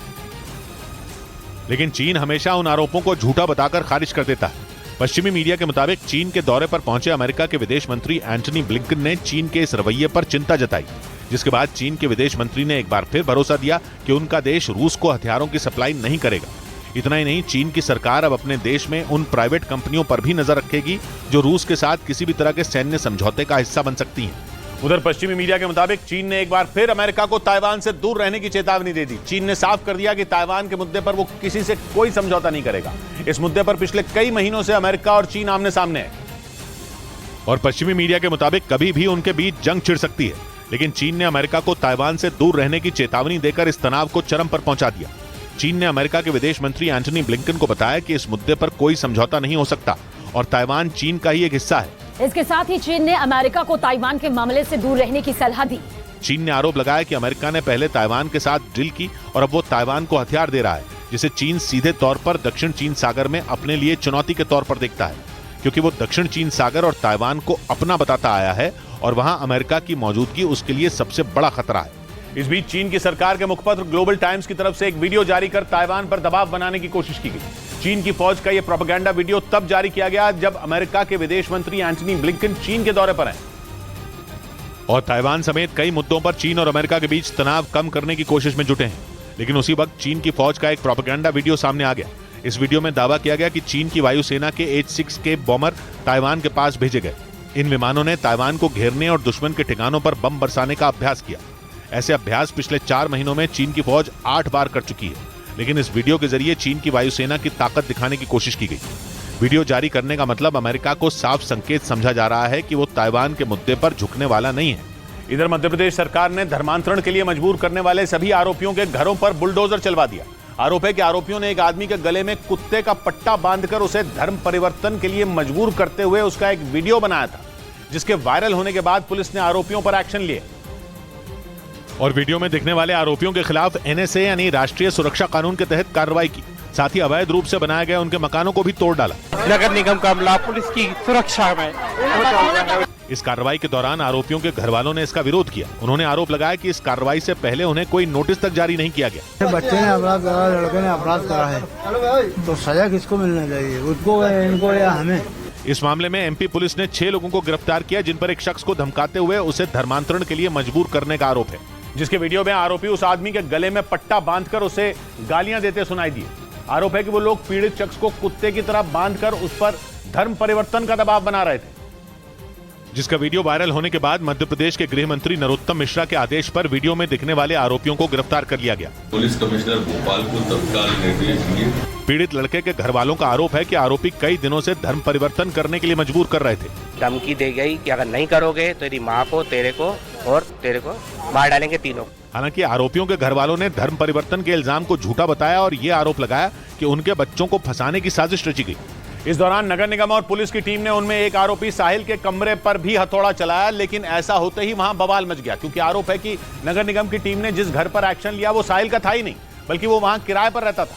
लेकिन चीन हमेशा उन आरोपों को झूठा बताकर खारिज कर देता है। पश्चिमी मीडिया के मुताबिक चीन के दौरे पर पहुंचे अमेरिका के विदेश मंत्री एंटनी ब्लिंकन ने चीन के इस रवैये पर चिंता जताई, जिसके बाद चीन के विदेश मंत्री ने एक बार फिर भरोसा दिया कि उनका देश रूस को हथियारों की सप्लाई नहीं करेगा। इतना ही नहीं, चीन की सरकार अब अपने देश में उन प्राइवेट कंपनियों पर भी नजर रखेगी जो रूस के साथ किसी भी तरह के सैन्य समझौते का हिस्सा बन सकती हैं। उधर पश्चिमी मीडिया के मुताबिक चीन ने एक बार फिर अमेरिका को ताइवान से दूर रहने की चेतावनी दे दी। चीन ने साफ कर दिया कि ताइवान के मुद्दे पर वो किसी से कोई समझौता नहीं करेगा। इस मुद्दे पर पिछले कई महीनों से अमेरिका और चीन आमने सामने है और पश्चिमी मीडिया के मुताबिक कभी भी उनके बीच जंग छिड़ सकती है, लेकिन चीन ने अमेरिका को ताइवान से दूर रहने की चेतावनी देकर इस तनाव को चरम पर पहुंचा दिया। चीन ने अमेरिका के विदेश मंत्री एंटनी ब्लिंकन को बताया कि इस मुद्दे पर कोई समझौता नहीं हो सकता और ताइवान चीन का ही एक हिस्सा है। इसके साथ ही चीन ने अमेरिका को ताइवान के मामले से दूर रहने की सलाह दी। चीन ने आरोप लगाया कि अमेरिका ने पहले ताइवान के साथ डील की और अब वो ताइवान को हथियार दे रहा है, जिसे चीन सीधे तौर पर दक्षिण चीन सागर में अपने लिए चुनौती के तौर पर देखता है, क्योंकि वो दक्षिण चीन सागर और ताइवान को अपना बताता आया है और वहां अमेरिका की मौजूदगी उसके लिए सबसे बड़ा खतरा है। इस बीच चीन की सरकार के मुखपत्र ग्लोबल टाइम्स की तरफ से एक वीडियो जारी कर ताइवान पर दबाव बनाने की कोशिश की गई। चीन की फौज का यह प्रोपेगेंडा वीडियो तब जारी किया गया जब अमेरिका के विदेश मंत्री एंटनी ब्लिंकन चीन के दौरे पर हैं और ताइवान समेत कई मुद्दों पर चीन और अमेरिका के बीच तनाव कम करने की कोशिश में जुटे हैं। लेकिन उसी वक्त चीन की फौज का एक प्रोपेगेंडा वीडियो सामने आ गया। इस वीडियो में दावा किया गया कि चीन की वायुसेना के H-6K बॉम्बर ताइवान के पास भेजे गए। इन विमानों ने ताइवान को घेरने और दुश्मन के ठिकानों पर बम बरसाने का अभ्यास किया। ऐसे अभ्यास पिछले 4 महीनों में चीन की फौज 8 बार कर चुकी है, लेकिन इस वीडियो के जरिए चीन की वायुसेना की ताकत दिखाने की कोशिश की गई। वीडियो जारी करने का मतलब अमेरिका को साफ संकेत समझा जा रहा है कि वो ताइवान के मुद्दे पर झुकने वाला नहीं है। इधर मध्य प्रदेश सरकार ने धर्मांतरण के लिए मजबूर करने वाले सभी आरोपियों के घरों पर बुलडोजर चलवा दिया। आरोप है कि आरोपियों ने एक आदमी के गले में कुत्ते का पट्टा बांधकर उसे धर्म परिवर्तन के लिए मजबूर करते हुए उसका एक वीडियो बनाया था, जिसके वायरल होने के बाद पुलिस ने आरोपियों पर एक्शन लिए और वीडियो में दिखने वाले आरोपियों के खिलाफ NSA यानी राष्ट्रीय सुरक्षा कानून के तहत कार्रवाई की। साथ ही अवैध रूप से बनाए गए उनके मकानों को भी तोड़ डाला। नगर निगम का अमला पुलिस की सुरक्षा में। इस कार्रवाई के दौरान आरोपियों के घर वालों ने इसका विरोध किया। उन्होंने आरोप लगाया कि इस कार्रवाई से पहले उन्हें कोई नोटिस तक जारी नहीं किया गया। बच्चे ने अपराध करा, लड़के ने अपराध करा है, तो सजा किसको मिलना चाहिए, उसको, इनको या हमें। इस मामले में MP पुलिस ने 6 लोगों को गिरफ्तार किया, जिन पर एक शख्स को धमकाते हुए उसे धर्मांतरण के लिए मजबूर करने का आरोप है, जिसके वीडियो में आरोपी उस आदमी के गले में पट्टा बांधकर उसे गालियां देते सुनाई दिए। आरोप है कि वो लोग पीड़ित शख्स को कुत्ते की तरह बांधकर उस पर धर्म परिवर्तन का दबाव बना रहे थे। जिसका वीडियो वायरल होने के बाद मध्य प्रदेश के गृह मंत्री नरोत्तम मिश्रा के आदेश पर वीडियो में दिखने वाले आरोपियों को गिरफ्तार कर लिया गया। पुलिस कमिश्नर भोपाल को तत्काल निर्देश दिए। पीड़ित लड़के के घर वालों का आरोप है कि आरोपी कई दिनों से धर्म परिवर्तन करने के लिए मजबूर कर रहे थे। धमकी दी गई कि अगर नहीं करोगे तो तेरी माँ को, तेरे को और तेरे को मार डालेंगे, तीनों। हालांकि आरोपियों के घर वालों ने धर्म परिवर्तन के इल्जाम को झूठा बताया और ये आरोप लगाया कि उनके बच्चों को फंसाने की साजिश रची गई। इस दौरान नगर निगम और पुलिस की टीम ने उनमें एक आरोपी साहिल के कमरे पर भी हथौड़ा चलाया, लेकिन ऐसा होते ही वहां बवाल मच गया, क्योंकि आरोप है कि नगर निगम की टीम ने जिस घर पर एक्शन लिया वो साहिल का था ही नहीं, बल्कि वो वहां किराए पर रहता था।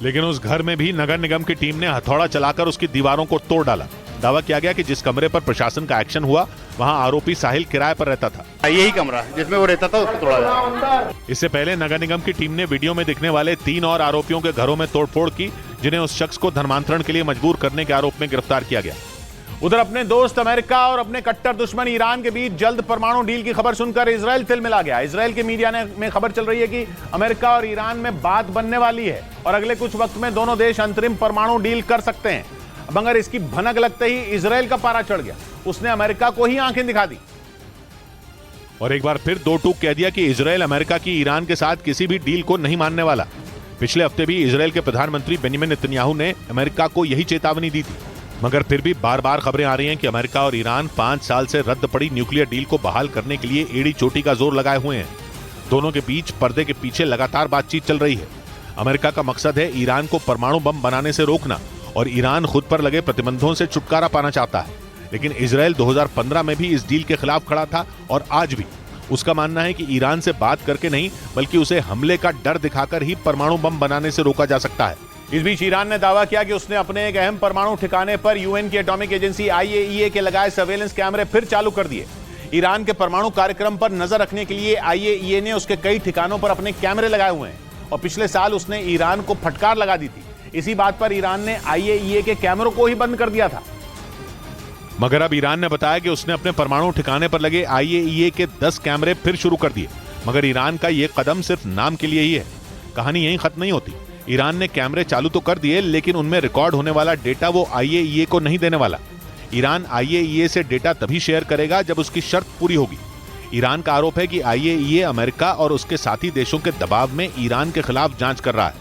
लेकिन उस घर में भी नगर निगम की टीम ने हथौड़ा चलाकर उसकी दीवारों को तोड़ डाला। दावा किया गया कि जिस कमरे पर प्रशासन का एक्शन हुआ वहां आरोपी साहिल किराए पर रहता था। यही कमरा जिसमें वो रहता था उसको तोड़ा गया। इससे पहले नगर निगम की टीम ने वीडियो में दिखने वाले 3 और आरोपियों के घरों में तोड़फोड़ की, जिन्हें उस शख्स को धर्मांतरण के लिए मजबूर करने के आरोप में गिरफ्तार किया गया। उधर अपने दोस्त अमेरिका और अपने कट्टर दुश्मन ईरान के बीच जल्द परमाणु डील की खबर सुनकर इजराइल तिलमिला गया। इजराइल के मीडिया में खबर चल रही है कि अमेरिका और ईरान में बात बनने वाली है और अगले कुछ वक्त में दोनों देश अंतरिम परमाणु डील कर सकते हैं। मगर इसकी भनक लगते ही इजराइल का पारा चढ़ गया, उसने अमेरिका को ही आंखें दिखा दी और एक बार फिर दो टूक कह दिया कि इजराइल अमेरिका की ईरान के साथ किसी भी डील को नहीं मानने वाला। पिछले हफ्ते भी इजराइल के प्रधानमंत्री बेंजामिन नेतन्याहू ने अमेरिका को यही चेतावनी दी थी, मगर फिर भी बार बार खबरें आ रही हैं कि अमेरिका और ईरान 5 साल से रद्द पड़ी न्यूक्लियर डील को बहाल करने के लिए एड़ी चोटी का जोर लगाए हुए हैं। दोनों के बीच पर्दे के पीछे लगातार बातचीत चल रही है। अमेरिका का मकसद है ईरान को परमाणु बम बनाने से रोकना और ईरान खुद पर लगे प्रतिबंधों से छुटकारा पाना चाहता है। लेकिन इजराइल 2015 में भी इस डील के खिलाफ खड़ा था और आज भी उसका मानना है कि ईरान से बात करके नहीं बल्कि उसे हमले का डर दिखाकर ही परमाणु बम बनाने से रोका जा सकता है। इस बीच ईरान ने दावा किया कि उसने अपने एक अहम परमाणु ठिकाने पर यूएन की एटॉमिक एजेंसी IAEA के लगाए सर्वेलेंस कैमरे फिर चालू कर दिए। ईरान के परमाणु कार्यक्रम पर नजर रखने के लिए IAEA ने उसके कई ठिकानों पर अपने कैमरे लगाए हुए हैं और पिछले साल उसने ईरान को फटकार लगा दी थी। इसी बात पर ईरान ने IAEA के कैमरों को ही बंद कर दिया था। मगर अब ईरान ने बताया कि उसने अपने परमाणु ठिकाने पर लगे IAEA के 10 कैमरे फिर शुरू कर दिए। मगर ईरान का यह कदम सिर्फ नाम के लिए ही है, कहानी यहीं खत्म नहीं होती। ईरान ने कैमरे चालू तो कर दिए लेकिन उनमें रिकॉर्ड होने वाला डेटा वो IAEA को नहीं देने वाला। ईरान IAEA से डेटा तभी शेयर करेगा जब उसकी शर्त पूरी होगी। ईरान का आरोप है कि IAEA अमेरिका और उसके साथी देशों के दबाव में ईरान के खिलाफ जांच कर रहा है,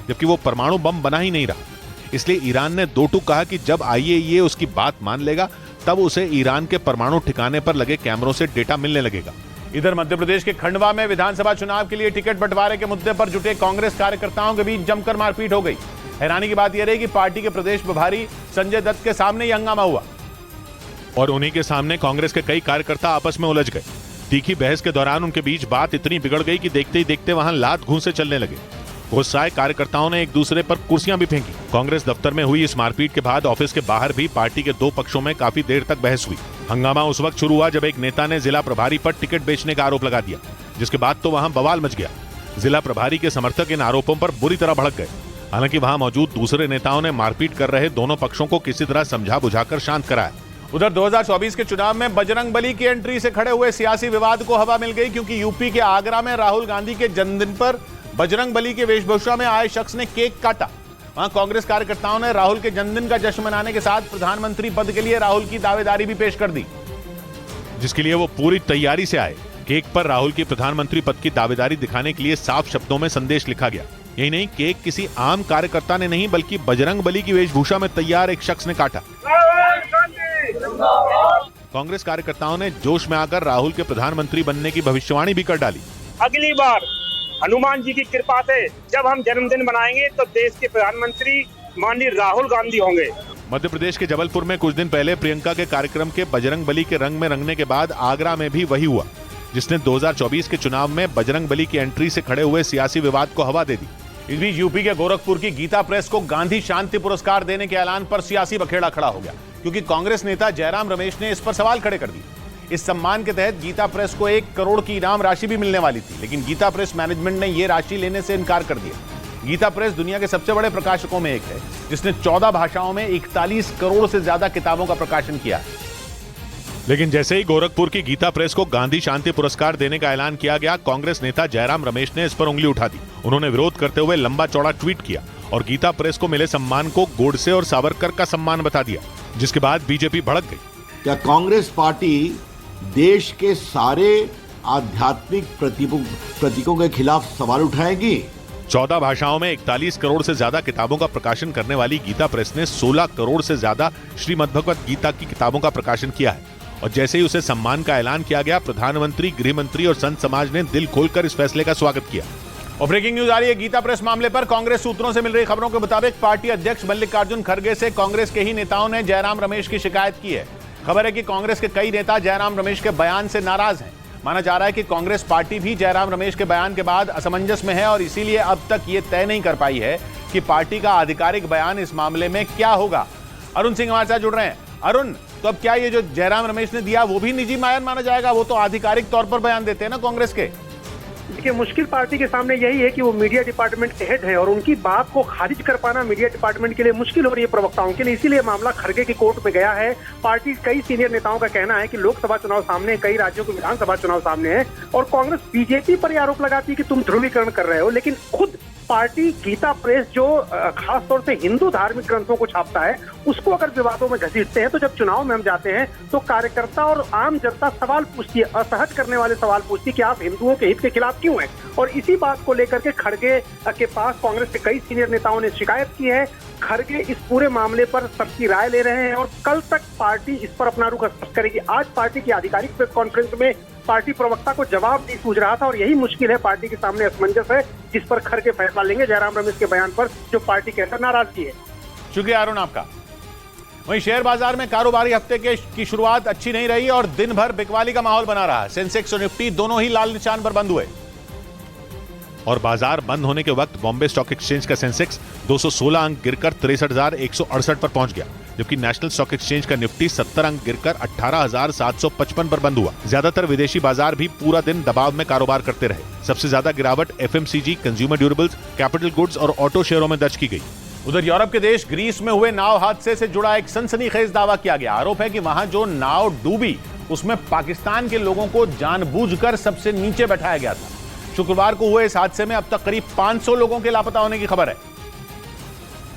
जबकि वो परमाणु बम बना ही नहीं रहा। इसलिए ईरान ने दो टूक कहा कि जब IAEA उसकी बात मान लेगा तब उसे ईरान के परमाणु ठिकाने पर लगे कैमरों से डेटा मिलने लगेगा। इधर मध्य प्रदेश के खंडवा में विधानसभा चुनाव के लिए टिकट बंटवारे के मुद्दे पर जुटे कांग्रेस कार्यकर्ताओं के बीच जमकर मारपीट हो गई। हैरानी की बात यह रही कि पार्टी के प्रदेश प्रभारी संजय दत्त के सामने ही हंगामा हुआ और उन्हीं के सामने कांग्रेस के कई कार्यकर्ता आपस में उलझ गए। तीखी बहस के दौरान उनके बीच बात इतनी बिगड़ गई कि देखते ही देखते वहां लात घूंसे चलने लगे। गुस्साए कार्यकर्ताओं ने एक दूसरे पर कुर्सियां भी फेंकी। कांग्रेस दफ्तर में हुई इस मारपीट के बाद ऑफिस के बाहर भी पार्टी के दो पक्षों में काफी देर तक बहस हुई। हंगामा उस वक्त शुरू हुआ जब एक नेता ने जिला प्रभारी पर टिकट बेचने का आरोप लगा दिया, जिसके बाद तो वहां बवाल मच गया। जिला प्रभारी के समर्थक इन आरोपों पर बुरी तरह भड़क गए। हालांकि वहां मौजूद दूसरे नेताओं ने मारपीट कर रहे दोनों पक्षों को किसी तरह समझा बुझाकर शांत कराया। उधर 2024 के चुनाव में बजरंग बली की एंट्री से खड़े हुए सियासी विवाद को हवा मिल गई, क्योंकि यूपी के आगरा में राहुल गांधी के जन्मदिन पर बजरंग बली के वेशभूषा में आए शख्स ने केक काटा। वहां कांग्रेस कार्यकर्ताओं ने राहुल के जन्मदिन का जश्न मनाने के साथ प्रधानमंत्री पद के लिए राहुल की दावेदारी भी पेश कर दी, जिसके लिए वो पूरी तैयारी से आए। केक पर राहुल की प्रधानमंत्री पद की दावेदारी दिखाने के लिए साफ शब्दों में संदेश लिखा गया। यही नहीं, केक किसी आम कार्यकर्ता ने नहीं बल्कि बजरंग बली की वेशभूषा में तैयार एक शख्स ने काटा। कांग्रेस कार्यकर्ताओं ने जोश में आकर राहुल के प्रधानमंत्री बनने की भविष्यवाणी भी कर डाली। अगली बार हनुमान जी की कृपा से जब हम जन्मदिन मनाएंगे तो देश के प्रधानमंत्री माननीय राहुल गांधी होंगे। मध्य प्रदेश के जबलपुर में कुछ दिन पहले प्रियंका के कार्यक्रम के बजरंग बली के रंग में रंगने के बाद आगरा में भी वही हुआ, जिसने 2024 के चुनाव में बजरंग बली की एंट्री से खड़े हुए सियासी विवाद को हवा दे दी। इस बीच यूपी के गोरखपुर की गीता प्रेस को गांधी शांति पुरस्कार देने के ऐलान पर सियासी बखेड़ा खड़ा हो गया, क्योंकि कांग्रेस नेता जयराम रमेश ने इस पर सवाल खड़े कर दिए। इस सम्मान के तहत गीता प्रेस को 1 करोड़ की इनाम राशि भी मिलने वाली थी, लेकिन गीता प्रेस मैनेजमेंट ने यह राशि लेने से इनकार कर दिया। गीता प्रेस दुनिया के सबसे बड़े प्रकाशकों में एक है, जिसने 14 भाषाओं में 41 करोड़ से ज्यादा किताबों का प्रकाशन किया है। लेकिन जैसे ही गोरखपुर की गीता प्रेस को गांधी शांति पुरस्कार देने का ऐलान किया गया, कांग्रेस नेता जयराम रमेश ने इस पर उंगली उठा दी। उन्होंने विरोध करते हुए लंबा चौड़ा ट्वीट किया और गीता प्रेस को मिले सम्मान को गोडसे और सावरकर का सम्मान बता दिया, जिसके बाद बीजेपी भड़क गई। क्या कांग्रेस पार्टी देश के सारे आध्यात्मिक प्रतीकों के खिलाफ सवाल उठाएगी? 14 भाषाओं में 41 करोड़ से ज्यादा किताबों का प्रकाशन करने वाली गीता प्रेस ने 16 करोड़ से ज्यादा श्रीमद् भगवत गीता की किताबों का प्रकाशन किया है। और जैसे ही उसे सम्मान का ऐलान किया गया, प्रधानमंत्री, गृह मंत्री और संत समाज ने दिल खोलकर इस फैसले का स्वागत किया। और ब्रेकिंग न्यूज आ रही है गीता प्रेस मामले पर। कांग्रेस सूत्रों से मिल रही खबरों के मुताबिक पार्टी अध्यक्ष मल्लिकार्जुन खड़गे से कांग्रेस के ही नेताओं ने जयराम रमेश की शिकायत की है। खबर है कि कांग्रेस के कई नेता जयराम रमेश के बयान से नाराज हैं। माना जा रहा है कि कांग्रेस पार्टी भी जयराम रमेश के बयान के बाद असमंजस में है और इसीलिए अब तक ये तय नहीं कर पाई है कि पार्टी का आधिकारिक बयान इस मामले में क्या होगा। अरुण सिंह हमारे साथ जुड़ रहे हैं। अरुण, तो अब क्या ये जो जयराम रमेश ने दिया वो भी निजी बयान माना जाएगा? वो तो आधिकारिक तौर पर बयान देते हैं ना कांग्रेस के। देखिए, मुश्किल पार्टी के सामने यही है कि वो मीडिया डिपार्टमेंट के हेड है और उनकी बात को खारिज कर पाना मीडिया डिपार्टमेंट के लिए मुश्किल हो रही है, प्रवक्ताओं के लिए। इसीलिए मामला खड़गे की कोर्ट में गया है। पार्टी कई सीनियर नेताओं का कहना है कि लोकसभा चुनाव सामने है, कई राज्यों के विधानसभा चुनाव सामने है और कांग्रेस बीजेपी पर आरोप लगाती है कि तुम ध्रुवीकरण कर रहे हो, लेकिन खुद पार्टी गीता प्रेस जो खास तौर से हिंदू धार्मिक ग्रंथों को छापता है, उसको अगर विवादों में घसीटते हैं तो जब चुनाव में हम जाते हैं तो कार्यकर्ता और आम जनता सवाल पूछती है, असहज करने वाले सवाल पूछती है कि आप हिंदुओं के हित के खिलाफ क्यों हैं। और इसी बात को लेकर के खड़गे के पास कांग्रेस के कई सीनियर नेताओं ने शिकायत की है। खड़गे इस पूरे मामले पर सबकी राय ले रहे हैं और कल तक पार्टी इस पर अपना रुख स्पष्ट करेगी। आज पार्टी की आधिकारिक प्रेस कॉन्फ्रेंस में पार्टी प्रवक्ता को जवाब नहीं सूझ रहा था और यही मुश्किल है, पार्टी के सामने असमंजस है जिस पर खड़गे फैसला लेंगे। जयराम रमेश के बयान पर जो पार्टी के अंदर नाराजगी है। शुक्रिया अरुण आपका। वहीं शेयर बाजार में कारोबारी हफ्ते की शुरुआत अच्छी नहीं रही और दिन भर बिकवाली का माहौल बना रहा। सेंसेक्स और निफ्टी दोनों ही लाल निशान पर बंद हुए और बाजार बंद होने के वक्त बॉम्बे स्टॉक एक्सचेंज का सेंसेक्स 216 अंक गिरकर 63,168 पर पहुंच गया, जबकि नेशनल स्टॉक एक्सचेंज का निफ्टी 70 अंक गिरकर 18,755 पर बंद हुआ। ज्यादातर विदेशी बाजार भी पूरा दिन दबाव में कारोबार करते रहे। सबसे ज्यादा गिरावट FMCG, consumer durables, capital goods और ऑटो शेयरों में दर्ज की गई। उधर यूरोप के देश ग्रीस में हुए नाव हादसे से जुड़ा एक सनसनीखेज दावा किया गया। आरोप है कि वहां जो नाव डूबी उसमें पाकिस्तान के लोगों को जानबूझकर सबसे नीचे बैठाया गया था। शुक्रवार को हुए इस हादसे में अब तक करीब 500 लोगों के लापता होने की खबर है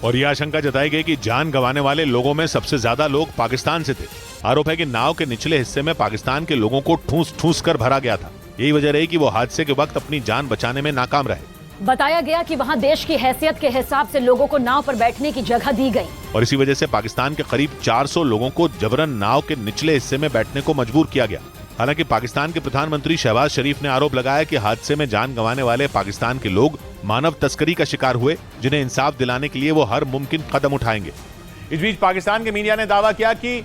और यह आशंका जताई गई कि जान गंवाने वाले लोगों में सबसे ज्यादा लोग पाकिस्तान से थे। आरोप है कि नाव के निचले हिस्से में पाकिस्तान के लोगों को ठूस ठूस कर भरा गया था। यही वजह रही कि वो हादसे के वक्त अपनी जान बचाने में नाकाम रहे। बताया गया कि वहां देश की हैसियत के हिसाब से लोगों को नाव पर बैठने की जगह दी गई और इसी वजह से पाकिस्तान के करीब 400 लोगों को जबरन नाव के निचले हिस्से में बैठने को मजबूर किया गया। हालांकि पाकिस्तान के प्रधानमंत्री शहबाज शरीफ ने आरोप लगाया कि हादसे में जान गंवाने वाले पाकिस्तान के लोग मानव तस्करी का शिकार हुए, जिन्हें इंसाफ दिलाने के लिए वो हर मुमकिन कदम उठाएंगे। इस बीच पाकिस्तान के मीडिया ने दावा किया कि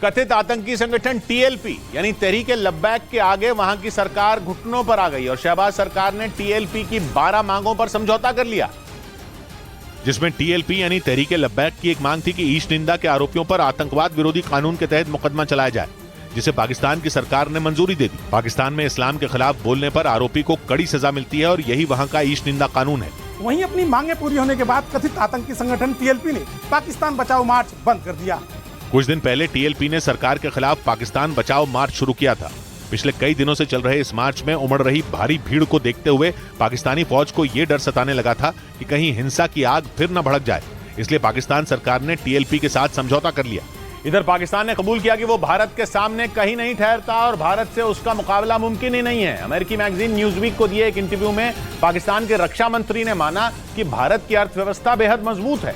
कथित आतंकी संगठन टीएलपी यानी तहरीके लब्बैक के आगे वहां की सरकार घुटनों पर आ गई और शहबाज सरकार ने टीएलपी की 12 मांगों पर समझौता कर लिया, जिसमें टीएलपी यानी तहरीके लब्बैक की एक मांग थी कि ईश निंदा के आरोपियों पर आतंकवाद विरोधी कानून के तहत मुकदमा चलाया जाए, जिसे पाकिस्तान की सरकार ने मंजूरी दे दी। पाकिस्तान में इस्लाम के खिलाफ बोलने पर आरोपी को कड़ी सजा मिलती है और यही वहां का ईश निंदा कानून है। वहीं अपनी मांगे पूरी होने के बाद कथित आतंकी संगठन टीएलपी ने पाकिस्तान बचाओ मार्च बंद कर दिया। कुछ दिन पहले टीएलपी ने सरकार के खिलाफ पाकिस्तान बचाओ मार्च शुरू किया था। पिछले कई दिनों से चल रहे इस मार्च में उमड़ रही भारी भीड़ को देखते हुए पाकिस्तानी फौज को ये डर सताने लगा था कि कहीं हिंसा की आग फिर न भड़क जाए, इसलिए पाकिस्तान सरकार ने टीएलपी के साथ समझौता कर लिया। इधर पाकिस्तान ने कबूल किया कि वो भारत के सामने कहीं नहीं ठहरता और भारत से उसका मुकाबला मुमकिन ही नहीं है। अमेरिकी मैगजीन न्यूज़वीक को दिए एक इंटरव्यू में पाकिस्तान के रक्षा मंत्री ने माना कि भारत की अर्थव्यवस्था बेहद मजबूत है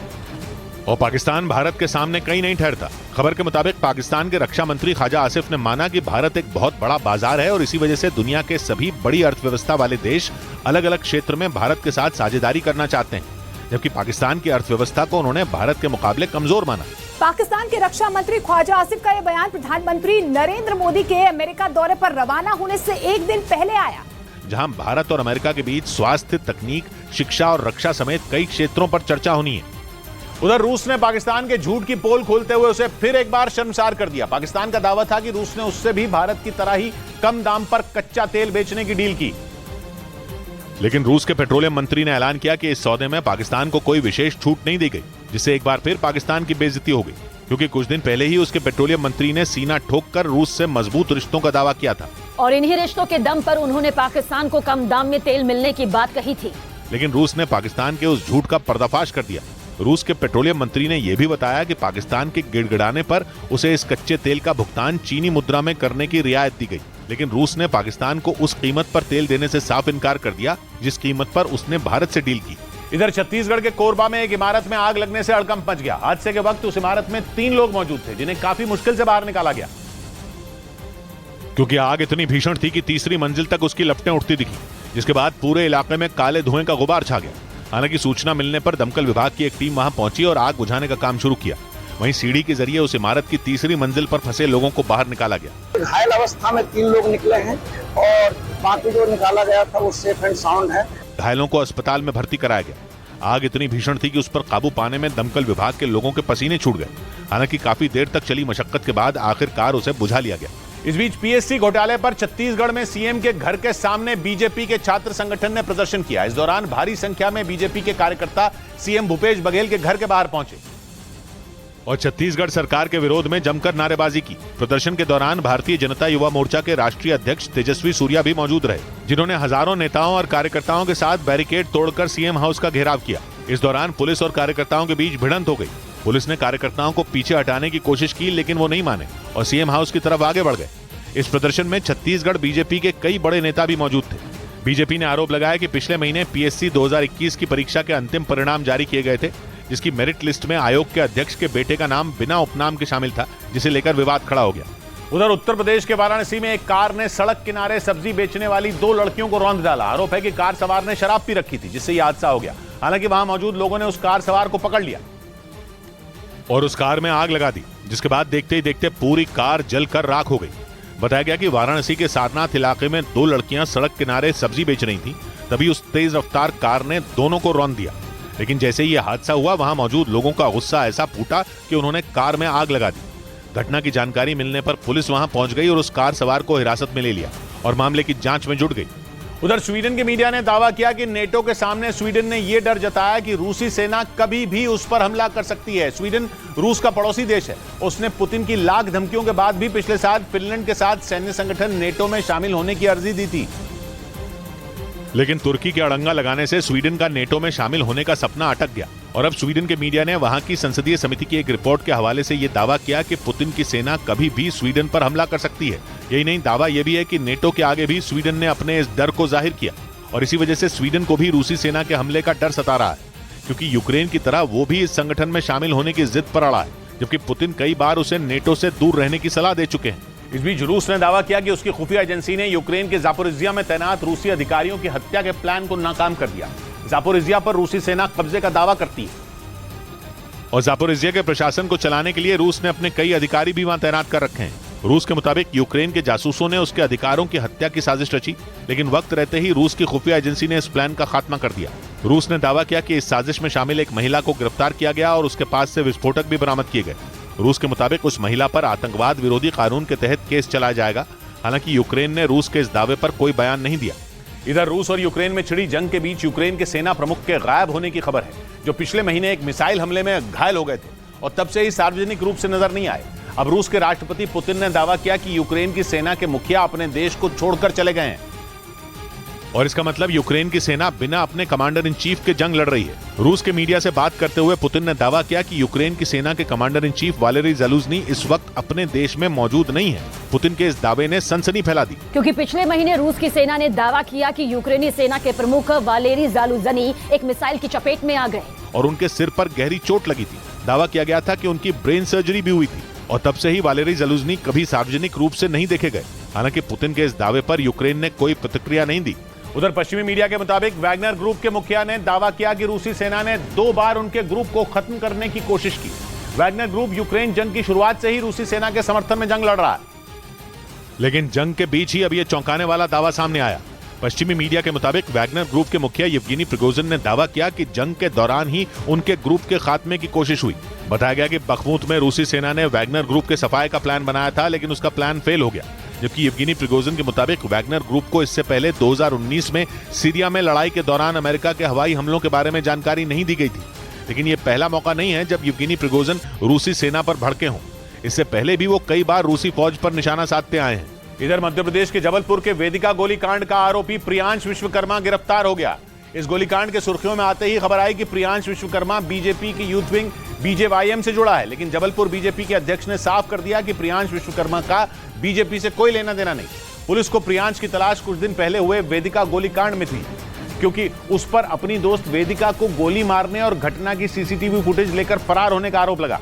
और पाकिस्तान भारत के सामने कहीं नहीं ठहरता। खबर के मुताबिक पाकिस्तान के रक्षा मंत्री ख्वाजा आसिफ ने माना कि भारत एक बहुत बड़ा बाजार है और इसी वजह से दुनिया के सभी बड़ी अर्थव्यवस्था वाले देश अलग अलग क्षेत्र में भारत के साथ साझेदारी करना चाहते हैं, जबकि पाकिस्तान की अर्थव्यवस्था को उन्होंने भारत के मुकाबले कमजोर माना। पाकिस्तान के रक्षा मंत्री ख्वाजा आसिफ का यह बयान प्रधानमंत्री नरेंद्र मोदी के अमेरिका दौरे पर रवाना होने से एक दिन पहले आया, जहां भारत और अमेरिका के बीच स्वास्थ्य, तकनीक, शिक्षा और रक्षा समेत कई क्षेत्रों पर चर्चा होनी है। उधर रूस ने पाकिस्तान के झूठ की पोल खोलते हुए उसे फिर एक बार शर्मसार कर दिया। पाकिस्तान का दावा था कि रूस ने उससे भी भारत की तरह ही कम दाम पर कच्चा तेल बेचने की डील की, लेकिन रूस के पेट्रोलियम मंत्री ने ऐलान किया कि इस सौदे में पाकिस्तान को कोई विशेष छूट नहीं दी गई, जिससे एक बार फिर पाकिस्तान की बेइज्जती हो गई, क्योंकि कुछ दिन पहले ही उसके पेट्रोलियम मंत्री ने सीना ठोककर रूस से मजबूत रिश्तों का दावा किया था और इन्हीं रिश्तों के दम पर उन्होंने पाकिस्तान को कम दाम में तेल मिलने की बात कही थी। लेकिन रूस ने पाकिस्तान के उस झूठ का पर्दाफाश कर दिया। रूस के पेट्रोलियम मंत्री ने यह भी बताया कि पाकिस्तान के गिड़गिड़ाने पर उसे इस कच्चे तेल का भुगतान चीनी मुद्रा में करने की रियायत दी गई, लेकिन रूस ने पाकिस्तान को उस कीमत पर तेल देने से साफ इनकार कर दिया जिस कीमत पर उसने भारत से डील की। इधर छत्तीसगढ़ के कोरबा में एक इमारत में आग लगने से हड़कंप मच गया। हादसे के वक्त उस इमारत में 3 लोग मौजूद थे, जिन्हें काफी मुश्किल से बाहर निकाला गया, क्योंकि आग इतनी भीषण थी कि तीसरी मंजिल तक उसकी लपटें उठती दिखी, जिसके बाद पूरे इलाके में काले धुएं का गुबार छा गया। हालांकि सूचना मिलने पर दमकल विभाग की एक टीम वहां पहुंची और आग बुझाने का काम शुरू किया। वहीं सीढ़ी के जरिए उस इमारत की तीसरी मंजिल पर फंसे लोगों को बाहर निकाला गया। घायल अवस्था में 3 लोग निकले हैं और बाकी जो निकाला गया था वो सेफ एंड साउंड है। घायलों को अस्पताल में भर्ती कराया गया। आग इतनी भीषण थी कि उस पर काबू पाने में दमकल विभाग के लोगों के पसीने छूट गए। हालांकि काफी देर तक चली मशक्कत के बाद आखिरकार उसे बुझा लिया गया। इस बीच पीएससी घोटाले पर छत्तीसगढ़ में सीएम के घर के सामने बीजेपी के छात्र संगठन ने प्रदर्शन किया। इस दौरान भारी संख्या में बीजेपी के कार्यकर्ता सीएम भूपेश बघेल के घर के बाहर पहुंचे और छत्तीसगढ़ सरकार के विरोध में जमकर नारेबाजी की। प्रदर्शन के दौरान भारतीय जनता युवा मोर्चा के राष्ट्रीय अध्यक्ष तेजस्वी सूर्या भी मौजूद रहे, जिन्होंने हजारों नेताओं और कार्यकर्ताओं के साथ बैरिकेड तोड़कर सीएम हाउस का घेराव किया। इस दौरान पुलिस और कार्यकर्ताओं के बीच भिड़ंत हो गई। पुलिस ने कार्यकर्ताओं को पीछे हटाने की कोशिश की, लेकिन वो नहीं माने और सीएम हाउस की तरफ आगे बढ़ गए। इस प्रदर्शन में छत्तीसगढ़ बीजेपी के कई बड़े नेता भी मौजूद थे। बीजेपी ने आरोप लगाया कि पिछले महीने पीएससी 2021 की परीक्षा के अंतिम परिणाम जारी किए गए थे, जिसकी मेरिट लिस्ट में आयोग के अध्यक्ष के बेटे का नाम बिना उपनाम के शामिल था, जिसे लेकर विवाद खड़ा हो गया। उधर उत्तर प्रदेश के वाराणसी में एक कार ने सड़क किनारे सब्जी बेचने वाली 2 लड़कियों को रौंद डाला। आरोप है कि कार सवार ने शराब पी रखी थी, जिससे यह हादसा हो गया। हालांकि वहां मौजूद लोगों ने उस कार सवार को पकड़ लिया और उस कार में आग लगा दी, जिसके बाद देखते ही देखते पूरी कार जलकर राख हो गई। बताया गया कि वाराणसी के सारनाथ इलाके में 2 लड़कियां सड़क किनारे सब्जी बेच रही थीं, तभी उस तेज रफ्तार कार ने दोनों को रौंद दिया। लेकिन जैसे ही यह हादसा हुआ, वहां मौजूद लोगों का गुस्सा ऐसा फूटा कि उन्होंने कार में आग लगा दी। घटना की जानकारी मिलने पर पुलिस वहां पहुंच गई और उस कार सवार को हिरासत में ले लिया और मामले की जांच में जुट गई। उधर स्वीडन के मीडिया ने दावा किया कि नेटो के सामने स्वीडन ने यह डर जताया कि रूसी सेना कभी भी उस पर हमला कर सकती है। स्वीडन रूस का पड़ोसी देश है। उसने पुतिन की लाख धमकियों के बाद भी पिछले साल फिनलैंड के साथ सैन्य संगठन नेटो में शामिल होने की अर्जी दी थी। लेकिन तुर्की के अड़ंगा लगाने से स्वीडन का नेटो में शामिल होने का सपना अटक गया और अब स्वीडन के मीडिया ने वहां की संसदीय समिति की एक रिपोर्ट के हवाले से यह दावा किया कि पुतिन की सेना कभी भी स्वीडन पर हमला कर सकती है। यही नहीं, दावा यह भी है कि नेटो के आगे भी स्वीडन ने अपने इस डर को जाहिर किया और इसी वजह से स्वीडन को भी रूसी सेना के हमले का डर सता रहा है, क्योंकि यूक्रेन की तरह वो भी इस संगठन में शामिल होने की जिद पर अड़ा है, जबकि पुतिन कई बार उसे नेटो से दूर रहने की सलाह दे चुके हैं। इस बीच रूस ने दावा किया कि उसकी खुफिया एजेंसी ने यूक्रेन के जापोरिजिया में तैनात रूसी अधिकारियों की हत्या के प्लान को नाकाम कर दिया। जापोरिजिया पर रूसी सेना कब्जे का दावा करती है और जापोरिजिया के प्रशासन को चलाने के लिए रूस ने अपने कई अधिकारी भी वहां तैनात कर रखे हैं। रूस के मुताबिक यूक्रेन के जासूसों ने उसके अधिकारों की हत्या की साजिश रची, लेकिन वक्त रहते ही रूस की खुफिया एजेंसी ने इस प्लान का खात्मा कर दिया। रूस ने दावा किया कि इस साजिश में शामिल एक महिला को गिरफ्तार किया गया और उसके पास से विस्फोटक भी बरामद किए गए। रूस के मुताबिक उस महिला पर आतंकवाद विरोधी कानून के तहत केस चलाया जाएगा। हालांकि यूक्रेन ने रूस के इस दावे पर कोई बयान नहीं दिया। इधर रूस और यूक्रेन में छिड़ी जंग के बीच यूक्रेन के सेना प्रमुख के गायब होने की खबर है, जो पिछले महीने एक मिसाइल हमले में घायल हो गए थे और तब से ही सार्वजनिक रूप से नजर नहीं आए। अब रूस के राष्ट्रपति पुतिन ने दावा किया कि यूक्रेन की सेना के मुखिया अपने देश को छोड़कर चले गए हैं और इसका मतलब यूक्रेन की सेना बिना अपने कमांडर इन चीफ के जंग लड़ रही है। रूस के मीडिया से बात करते हुए पुतिन ने दावा किया कि यूक्रेन की सेना के कमांडर इन चीफ वालेरी ज़ालुझनी इस वक्त अपने देश में मौजूद नहीं है। पुतिन के इस दावे ने सनसनी फैला दी, क्योंकि पिछले महीने रूस की सेना ने दावा किया कि यूक्रेनी सेना के प्रमुख वालेरी ज़ालुझनी एक मिसाइल की चपेट में आ गए और उनके सिर पर गहरी चोट लगी थी। दावा किया गया था कि उनकी ब्रेन सर्जरी भी हुई थी और तब से ही वालेरी ज़ालुझनी कभी सार्वजनिक रूप से नहीं देखे गए। हालांकि पुतिन के इस दावे पर यूक्रेन ने कोई प्रतिक्रिया नहीं दी। उधर पश्चिमी मीडिया के मुताबिक वैगनर ग्रुप के मुखिया ने दावा किया कि रूसी सेना ने 2 बार उनके ग्रुप को खत्म करने की कोशिश की। वैगनर ग्रुप यूक्रेन जंग की शुरुआत से ही रूसी सेना के समर्थन में जंग लड़ रहा है, लेकिन जंग के बीच ही अब यह चौंकाने वाला दावा सामने आया। पश्चिमी मीडिया के मुताबिक वैगनर ग्रुप के मुखिया येवगेनी प्रिगोजिन ने दावा किया कि जंग के दौरान ही उनके ग्रुप के खात्मे की कोशिश हुई। बताया गया कि बखमूत में रूसी सेना ने वैगनर ग्रुप के सफाए का प्लान बनाया था, लेकिन उसका प्लान फेल हो गया। जबकि येवगेनी प्रिगोजिन के मुताबिक वैगनर ग्रुप को इससे पहले 2019 में सीरिया में लड़ाई के दौरान अमेरिका के हवाई हमलों के बारे में जानकारी नहीं दी गई थी। लेकिन यह पहला मौका नहीं है जब येवगेनी प्रिगोजिन रूसी सेना पर भड़के हों। इससे पहले भी वो कई बार रूसी फौज पर निशाना साधते आए हैं। इधर मध्य प्रदेश के जबलपुर के वेदिका गोलीकांड का आरोपी प्रियांश विश्वकर्मा गिरफ्तार हो गया। इस गोलीकांड के सुर्खियों में आते ही खबर आई कि प्रियांश विश्वकर्मा बीजेपी की यूथ विंग बीजेवाईएम से जुड़ा है, लेकिन जबलपुर बीजेपी के अध्यक्ष ने साफ कर दिया कि प्रियांश विश्वकर्मा का बीजेपी से कोई लेना देना नहीं। पुलिस को प्रियांश की तलाश कुछ दिन पहले हुए वेदिका गोलीकांड में थी, क्योंकि उस पर अपनी दोस्त वेदिका को गोली मारने और घटना की सीसीटीवी फुटेज लेकर फरार होने का आरोप लगा।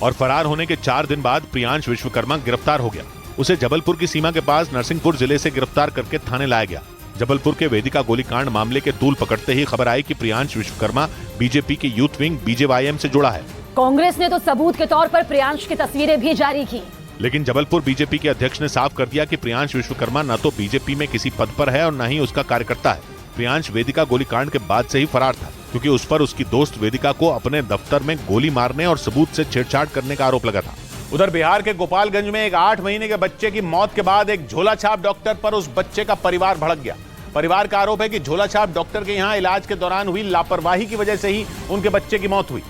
और फरार होने के 4 दिन बाद प्रियांश विश्वकर्मा गिरफ्तार हो गया। उसे जबलपुर की सीमा के पास नरसिंहपुर जिले से गिरफ्तार करके थाने लाया गया। जबलपुर के वेदिका गोलीकांड मामले के तूल पकड़ते ही खबर आई कि प्रियांश विश्वकर्मा बीजेपी के यूथ विंग बीजेवाईएम से जुड़ा है। कांग्रेस ने तो सबूत के तौर पर प्रियांश की तस्वीरें भी जारी की, लेकिन जबलपुर बीजेपी के अध्यक्ष ने साफ कर दिया कि प्रियांश विश्वकर्मा न तो बीजेपी में किसी पद पर है और न ही उसका कार्यकर्ता है। प्रियांश वेदिका गोलीकांड के बाद से ही फरार था, क्योंकि उस पर उसकी दोस्त वेदिका को अपने दफ्तर में गोली मारने और सबूत से छेड़छाड़ करने का आरोप लगा था। उधर बिहार के गोपालगंज में एक 8 महीने के बच्चे की मौत के बाद एक झोला छाप डॉक्टर पर उस बच्चे का परिवार भड़क गया। परिवार का आरोप है कि झोला छाप डॉक्टर के यहां इलाज के दौरान हुई लापरवाही की वजह से ही उनके बच्चे की मौत हुई।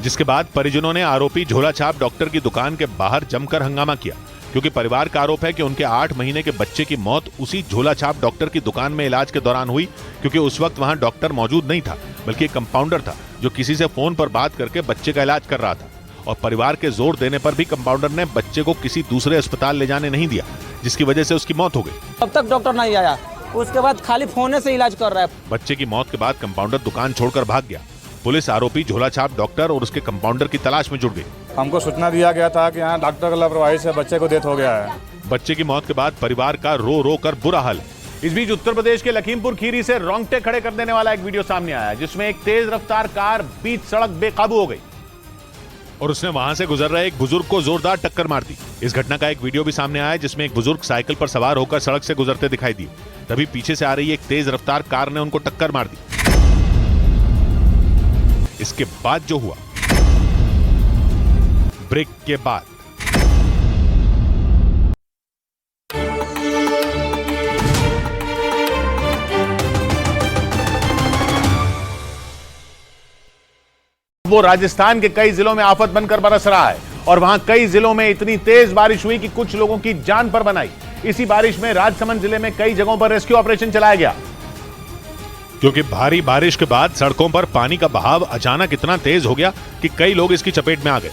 जिसके बाद परिजनों ने आरोपी झोला छाप डॉक्टर की दुकान के बाहर जमकर हंगामा किया, क्योंकि परिवार का आरोप है कि उनके 8 महीने के बच्चे की मौत उसी झोला छाप डॉक्टर की दुकान में इलाज के दौरान हुई, क्योंकि उस वक्त वहां डॉक्टर मौजूद नहीं था, बल्कि एक कंपाउंडर था जो किसी से फोन पर बात करके बच्चे का इलाज कर रहा था। और परिवार के जोर देने पर भी कंपाउंडर ने बच्चे को किसी दूसरे अस्पताल ले जाने नहीं दिया, जिसकी वजह से उसकी मौत हो गई। अब तक डॉक्टर नहीं आया, उसके बाद खाली फोन से इलाज कर रहा है। बच्चे की मौत के बाद कंपाउंडर दुकान छोड़कर भाग गया। पुलिस आरोपी झोला छाप डॉक्टर और उसके कंपाउंडर की तलाश में जुट गई। हमको सूचना दिया गया था कि यहाँ डॉक्टर की लापरवाही से बच्चे को डेथ हो गया है। बच्चे की मौत के बाद परिवार का रो रो कर बुरा हाल है। इस बीच उत्तर प्रदेश के लखीमपुर खीरी से रोंगटे खड़े कर देने वाला एक वीडियो सामने आया, जिसमें एक तेज रफ्तार कार बीच सड़क बेकाबू हो गई और उसने वहां से गुजर रहे एक बुजुर्ग को जोरदार टक्कर मार दी। इस घटना का एक वीडियो भी सामने आया, जिसमें एक बुजुर्ग साइकिल पर सवार होकर सड़क से गुजरते दिखाई दिए। तभी पीछे से आ रही एक तेज रफ्तार कार ने उनको टक्कर मार दी। इसके बाद जो हुआ, ब्रेक के बाद वो राजस्थान के कई जिलों में आफत बनकर बरस रहा है और वहां कई जिलों में इतनी तेज बारिश हुई कि कुछ लोगों की जान पर बनाई। इसी बारिश में राजसमंद जिले में कई जगहों पर रेस्क्यू ऑपरेशन चलाया गया, क्योंकि भारी बारिश के बाद सड़कों पर पानी का बहाव अचानक इतना तेज हो गया कि कई लोग इसकी चपेट में आ गए।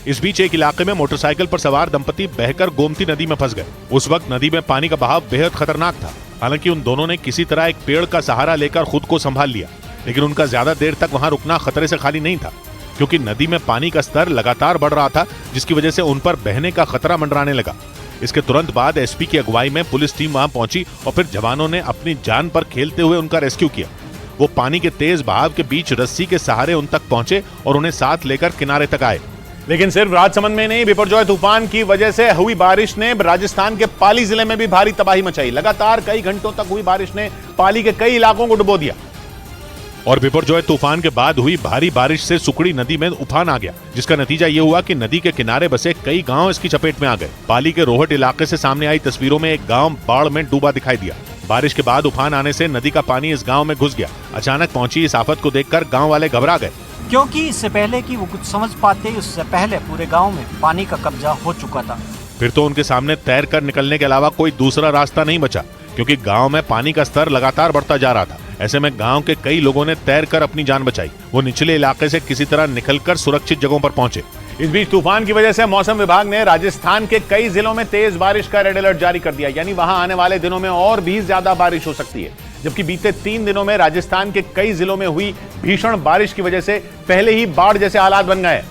इस बीच एक इलाके में मोटरसाइकिल पर सवार दंपति बहकर गोमती नदी में फंस गए। उस वक्त नदी में पानी का बहाव बेहद खतरनाक था। हालांकि उन दोनों ने किसी तरह एक पेड़ का सहारा लेकर खुद को संभाल लिया, लेकिन उनका ज्यादा देर तक वहां रुकना खतरे से खाली नहीं था, क्योंकि नदी में पानी का स्तर लगातार बढ़ रहा था, जिसकी वजह से उन पर बहने का खतरा मंडराने लगा। इसके तुरंत बाद एसपी की अगुवाई में पुलिस टीम वहां पहुंची और फिर जवानों ने अपनी जान पर खेलते हुए उनका रेस्क्यू किया। वो पानी के तेज बहाव के बीच रस्सी के सहारे उन तक पहुंचे और उन्हें साथ लेकर किनारे तक आए। लेकिन सिर्फ राजसमंद में नहीं, बिपरजॉय तूफान की वजह से हुई बारिश ने राजस्थान के पाली जिले में भी भारी तबाही मचाई। लगातार कई घंटों तक हुई बारिश ने पाली के कई इलाकों को डुबो दिया और बिपरजॉय तूफान के बाद हुई भारी बारिश से सुकड़ी नदी में उफान आ गया, जिसका नतीजा ये हुआ कि नदी के किनारे बसे कई गांव इसकी चपेट में आ गए। पाली के रोहट इलाके से सामने आई तस्वीरों में एक गांव बाढ़ में डूबा दिखाई दिया। बारिश के बाद उफान आने से नदी का पानी इस गांव में घुस गया। अचानक पहुंची इस आफत को देखकर गांव वाले घबरा गए, क्योंकि इससे पहले कि वो कुछ समझ पाते, उससे पहले पूरे गांव में पानी का कब्जा हो चुका था। फिर तो उनके सामने तैर कर निकलने के अलावा कोई दूसरा रास्ता नहीं बचा, क्योंकि गांव में पानी का स्तर लगातार बढ़ता जा रहा था। ऐसे में गांव के कई लोगों ने तैर कर अपनी जान बचाई। वो निचले इलाके से किसी तरह निकलकर सुरक्षित जगहों पर पहुंचे। इस बीच तूफान की वजह से मौसम विभाग ने राजस्थान के कई जिलों में तेज बारिश का रेड अलर्ट जारी कर दिया, यानी वहां आने वाले दिनों में और भी ज्यादा बारिश हो सकती है। जबकि बीते 3 दिनों में राजस्थान के कई जिलों में हुई भीषण बारिश की वजह से पहले ही बाढ़ जैसे हालात बन गए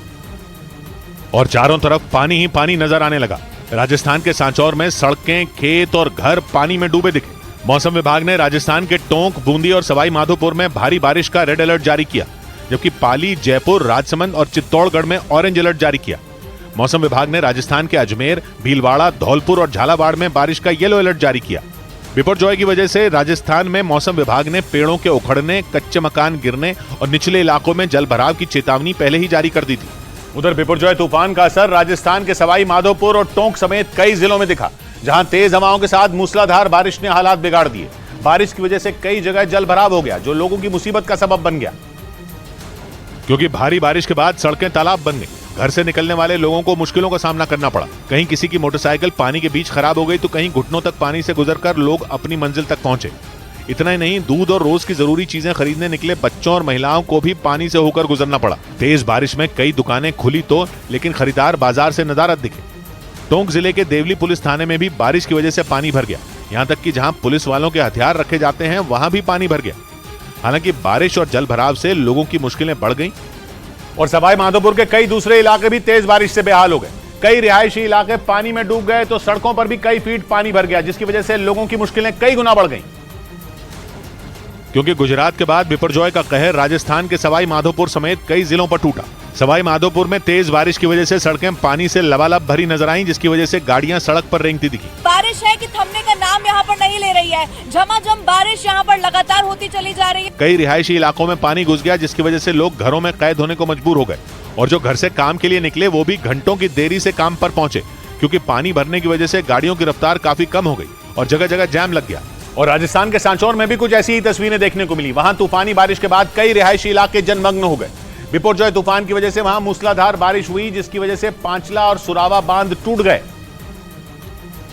और चारों तरफ पानी ही पानी नजर आने लगा। राजस्थान के सांचौर में सड़कें, खेत और घर पानी में डूबे दिखे। मौसम विभाग ने राजस्थान के टोंक, बूंदी और सवाई माधोपुर में भारी बारिश का रेड अलर्ट जारी किया, जबकि पाली, जयपुर, राजसमंद और चित्तौड़गढ़ में ऑरेंज अलर्ट जारी किया। मौसम विभाग ने राजस्थान के अजमेर, भीलवाड़ा, धौलपुर और झालावाड़ में बारिश का येलो अलर्ट जारी किया। बिपरजॉय की वजह से राजस्थान में मौसम विभाग ने पेड़ों के उखड़ने, कच्चे मकान गिरने और निचले इलाकों में जल भराव की चेतावनी पहले ही जारी कर दी थी। उधर बिपरजॉय तूफान का असर राजस्थान के सवाई माधोपुर और टोंक समेत कई जिलों में दिखा, जहां तेज हवाओं के साथ मूसलाधार बारिश ने हालात बिगाड़ दिए। बारिश की वजह से कई जगह जल भराव हो गया, जो लोगों की मुसीबत का सबब बन गया, क्योंकि भारी बारिश के बाद सड़कें तालाब बन गई। घर से निकलने वाले लोगों को मुश्किलों का सामना करना पड़ा। कहीं किसी की मोटरसाइकिल पानी के बीच खराब हो गई तो कहीं घुटनों तक पानी से गुजरकर लोग अपनी मंजिल तक पहुंचे। इतना ही नहीं, दूध और रोज की जरूरी चीजें खरीदने निकले बच्चों और महिलाओं को भी पानी से होकर गुजरना पड़ा। तेज बारिश में कई दुकानें खुली तो, लेकिन खरीदार बाजार से नदारद दिखे। टोंक जिले के देवली पुलिस थाने में भी बारिश की वजह से पानी भर गया। यहाँ तक कि जहाँ पुलिस वालों के हथियार रखे जाते हैं, वहां भी पानी भर गया। हालांकि बारिश और जल भराव से लोगों की मुश्किलें बढ़ गईं और सवाई माधोपुर के कई दूसरे इलाके भी तेज बारिश से बेहाल हो गए। कई रिहायशी इलाके पानी में डूब गए तो सड़कों पर भी कई फीट पानी भर गया, जिसकी वजह से लोगों की मुश्किलें कई गुना बढ़ गईं। क्योंकि गुजरात के बाद बिपरजॉय का कहर राजस्थान के सवाई माधोपुर समेत कई जिलों पर टूटा। सवाई माधोपुर में तेज बारिश की वजह से सड़कें पानी से लबालब भरी नजर आईं, जिसकी वजह से गाड़ियां सड़क पर रेंगती दिखी। बारिश है कि थमने का नाम यहाँ पर नहीं ले रही है। झमाझम बारिश यहाँ पर लगातार होती चली जा रही है। कई रिहायशी इलाकों में पानी घुस गया, जिसकी वजह से लोग घरों में कैद होने को मजबूर हो गए और जो घर से काम के लिए निकले वो भी घंटों की देरी से काम पर पहुंचे, क्योंकि पानी भरने की वजह से गाड़ियों की रफ्तार काफी कम हो गई और जगह जगह जैम लग गया। और राजस्थान के सांचौर में भी कुछ ऐसी ही तस्वीरें देखने को मिली। वहां तूफानी बारिश के बाद कई रिहायशी इलाके जलमग्न हो गए। बिपरजॉय तूफान की वजह से वहां मूसलाधार बारिश हुई, जिसकी वजह से पांचला और सुरावा बांध टूट गए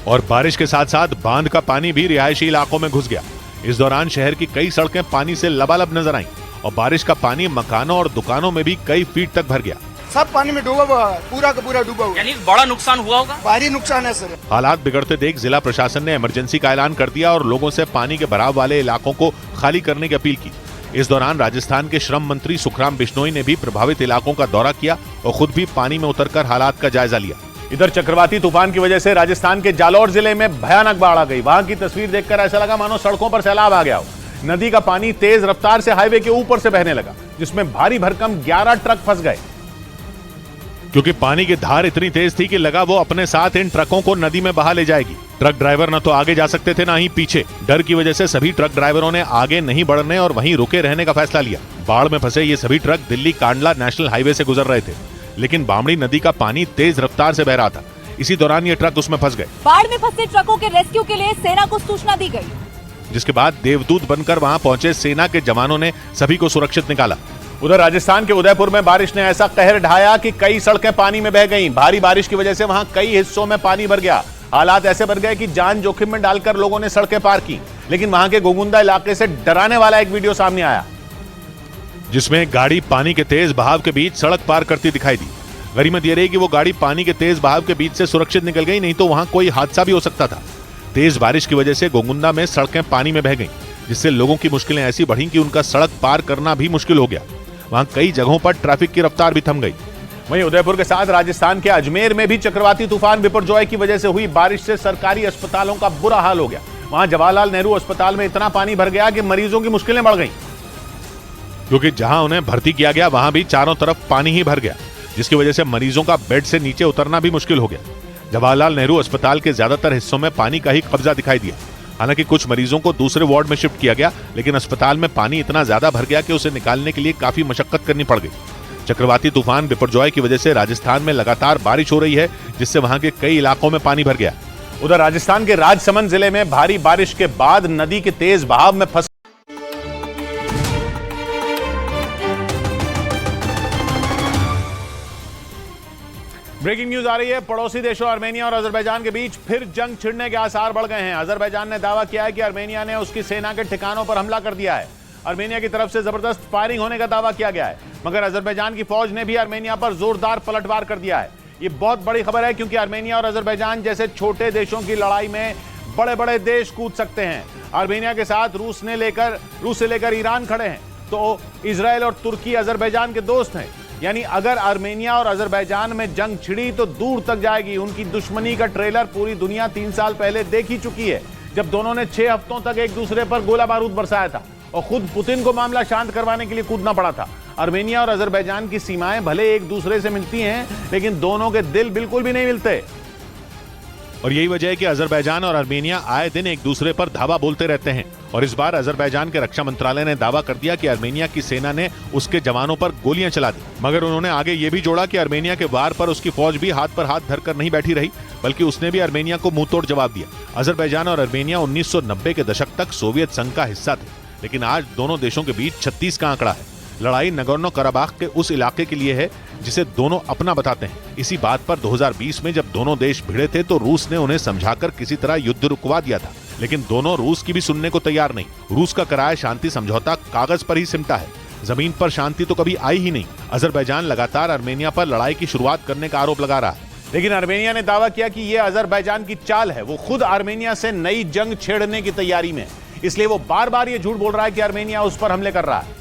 और बारिश के साथ साथ बांध का पानी भी रिहायशी इलाकों में घुस गया। इस दौरान शहर की कई सड़कें पानी से लबालब नजर आईं और बारिश का पानी मकानों और दुकानों में भी कई फीट तक भर गया। सब पानी में डूबा हुआ है, पूरा का पूरा डूबा हुआ। यानी बड़ा नुकसान हुआ होगा? भारी नुकसान है सर। हालात बिगड़ते देख जिला प्रशासन ने इमरजेंसी का ऐलान कर दिया और लोगों से पानी के भराव वाले इलाकों को खाली करने की अपील की। इस दौरान राजस्थान के श्रम मंत्री सुखराम बिश्नोई ने भी प्रभावित इलाकों का दौरा किया और खुद भी पानी में उतरकर हालात का जायजा लिया। इधर चक्रवाती तूफान की वजह से राजस्थान के जालौर जिले में भयानक बाढ़ आ गई। वहां की तस्वीर देखकर ऐसा लगा मानो सड़कों पर सैलाब आ गया हो। नदी का पानी तेज रफ्तार से हाईवे के ऊपर से बहने लगा, जिसमें भारी भरकम 11 ट्रक फंस गए, क्योंकि पानी की धार इतनी तेज थी कि लगा वो अपने साथ इन ट्रकों को नदी में बहा ले जाएगी। ट्रक ड्राइवर न तो आगे जा सकते थे, ना ही पीछे। डर की वजह से सभी ट्रक ड्राइवरों ने आगे नहीं बढ़ने और वहीं रुके रहने का फैसला लिया। बाढ़ में फंसे ये सभी truck Delhi Kandla national highway से गुजर रहे थे, लेकिन बामड़ी नदी का पानी तेज रफ्तार से बह रहा था। इसी दौरान ये ट्रक उसमें फंस गए। बाढ़ में फंसे ट्रकों के रेस्क्यू के लिए सेना को सूचना दी गई, जिसके बाद देवदूत बनकर वहां पहुंचे सेना के जवानों ने सभी को सुरक्षित निकाला। उधर राजस्थान के उदयपुर में बारिश ने ऐसा कहर ढाया कि कई सड़कें पानी में बह गईं। भारी बारिश की वजह से वहां कई हिस्सों में पानी भर गया। हालात ऐसे बन गए कि जान जोखिम में डालकर लोगों ने सड़कें पार की। लेकिन वहां के गोगुंदा इलाके से डराने वाला एक वीडियो सामने आया, जिसमें गाड़ी पानी के तेज बहाव के बीच सड़क पार करती दिखाई दी। गनीमत यह रही कि वो गाड़ी पानी के तेज बहाव के बीच से सुरक्षित निकल गई, नहीं तो वहां कोई हादसा भी हो सकता था। तेज बारिश की वजह से गोगुंदा में सड़कें पानी में बह गईं, जिससे लोगों की मुश्किलें ऐसी बढ़ी कि उनका सड़क पार करना भी मुश्किल हो गया। वहां कई जगहों पर ट्रैफिक की रफ्तार भी थम गई। वहीं उदयपुर के साथ राजस्थान के अजमेर में भी चक्रवाती तूफान बिपरजॉय की वजह से हुई बारिश से सरकारी अस्पतालों का बुरा हाल हो गया। वहां जवाहरलाल नेहरू अस्पताल में इतना पानी भर गया कि मरीजों की मुश्किलें बढ़ गईं, क्योंकि जहां उन्हें भर्ती किया गया वहां भी चारों तरफ पानी ही भर गया, जिसकी वजह से मरीजों का बेड से नीचे उतरना भी मुश्किल हो गया। जवाहरलाल नेहरू अस्पताल के ज्यादातर हिस्सों में पानी का ही कब्जा दिखाई दिया। हालांकि कुछ मरीजों को दूसरे वार्ड में शिफ्ट किया गया, लेकिन अस्पताल में पानी इतना ज्यादा भर गया कि उसे निकालने के लिए काफी मशक्कत करनी पड़ गई। चक्रवाती तूफान बिपरजॉय की वजह से राजस्थान में लगातार बारिश हो रही है, जिससे वहां के कई इलाकों में पानी भर गया। उधर राजस्थान के राजसमंद जिले में भारी बारिश के बाद नदी के तेज बहाव में फंस ब्रेकिंग न्यूज आ रही है। पड़ोसी देशों आर्मेनिया और अजरबैजान के बीच फिर जंग छिड़ने के आसार बढ़ गए हैं। अजरबैजान ने दावा किया है कि आर्मेनिया ने उसकी सेना के ठिकानों पर हमला कर दिया है। आर्मेनिया की तरफ से जबरदस्त फायरिंग होने का दावा किया गया है, मगर अजरबैजान की फौज ने भी आर्मेनिया पर जोरदार पलटवार कर दिया है। ये बहुत बड़ी खबर है, क्योंकि आर्मेनिया और अजरबैजान जैसे छोटे देशों की लड़ाई में बड़े बड़े देश कूद सकते हैं। आर्मेनिया के साथ रूस से लेकर ईरान खड़े हैं, तो इजराइल और तुर्की अजरबैजान के दोस्त हैं। यानी अगर आर्मेनिया और अजरबैजान में जंग छिड़ी तो दूर तक जाएगी। उनकी दुश्मनी का ट्रेलर पूरी दुनिया 3 साल पहले देख ही चुकी है, जब दोनों ने 6 हफ्तों तक एक दूसरे पर गोला बारूद बरसाया था और खुद पुतिन को मामला शांत करवाने के लिए कूदना पड़ा था। आर्मेनिया और अजरबैजान की सीमाएं भले एक दूसरे से मिलती हैं, लेकिन दोनों के दिल बिल्कुल भी नहीं मिलते। और यही वजह है कि अजरबैजान और आर्मेनिया आए दिन एक दूसरे पर धावा बोलते रहते हैं। और इस बार अजरबैजान के रक्षा मंत्रालय ने दावा कर दिया कि आर्मेनिया की सेना ने उसके जवानों पर गोलियां चला दी, मगर उन्होंने आगे ये भी जोड़ा कि आर्मेनिया के वार पर उसकी फौज भी हाथ पर हाथ धरकर नहीं बैठी रही, बल्कि उसने भी आर्मेनिया को मुंहतोड़ जवाब दिया। अजरबैजान और आर्मेनिया 1990 के दशक तक सोवियत संघ का हिस्सा थे, लेकिन आज दोनों देशों के बीच 36 का आंकड़ा है। लड़ाई नगोर्नो कराबाख के उस इलाके के लिए है जिसे दोनों अपना बताते हैं। इसी बात पर 2020 में जब दोनों देश भिड़े थे तो रूस ने उन्हें समझाकर किसी तरह युद्ध रुकवा दिया था, लेकिन दोनों रूस की भी सुनने को तैयार नहीं। रूस का कराया शांति समझौता कागज पर ही सिमटा है, जमीन पर शांति तो कभी आई ही नहीं। अजरबैजान लगातार आर्मेनिया पर लड़ाई की शुरुआत करने का आरोप लगा रहा है, लेकिन आर्मेनिया ने दावा किया कि यह अजरबैजान की चाल है। वो खुद आर्मेनिया से नई जंग छेड़ने की तैयारी में है, इसलिए वो बार बार ये झूठ बोल रहा है कि आर्मेनिया उस पर हमले कर रहा है,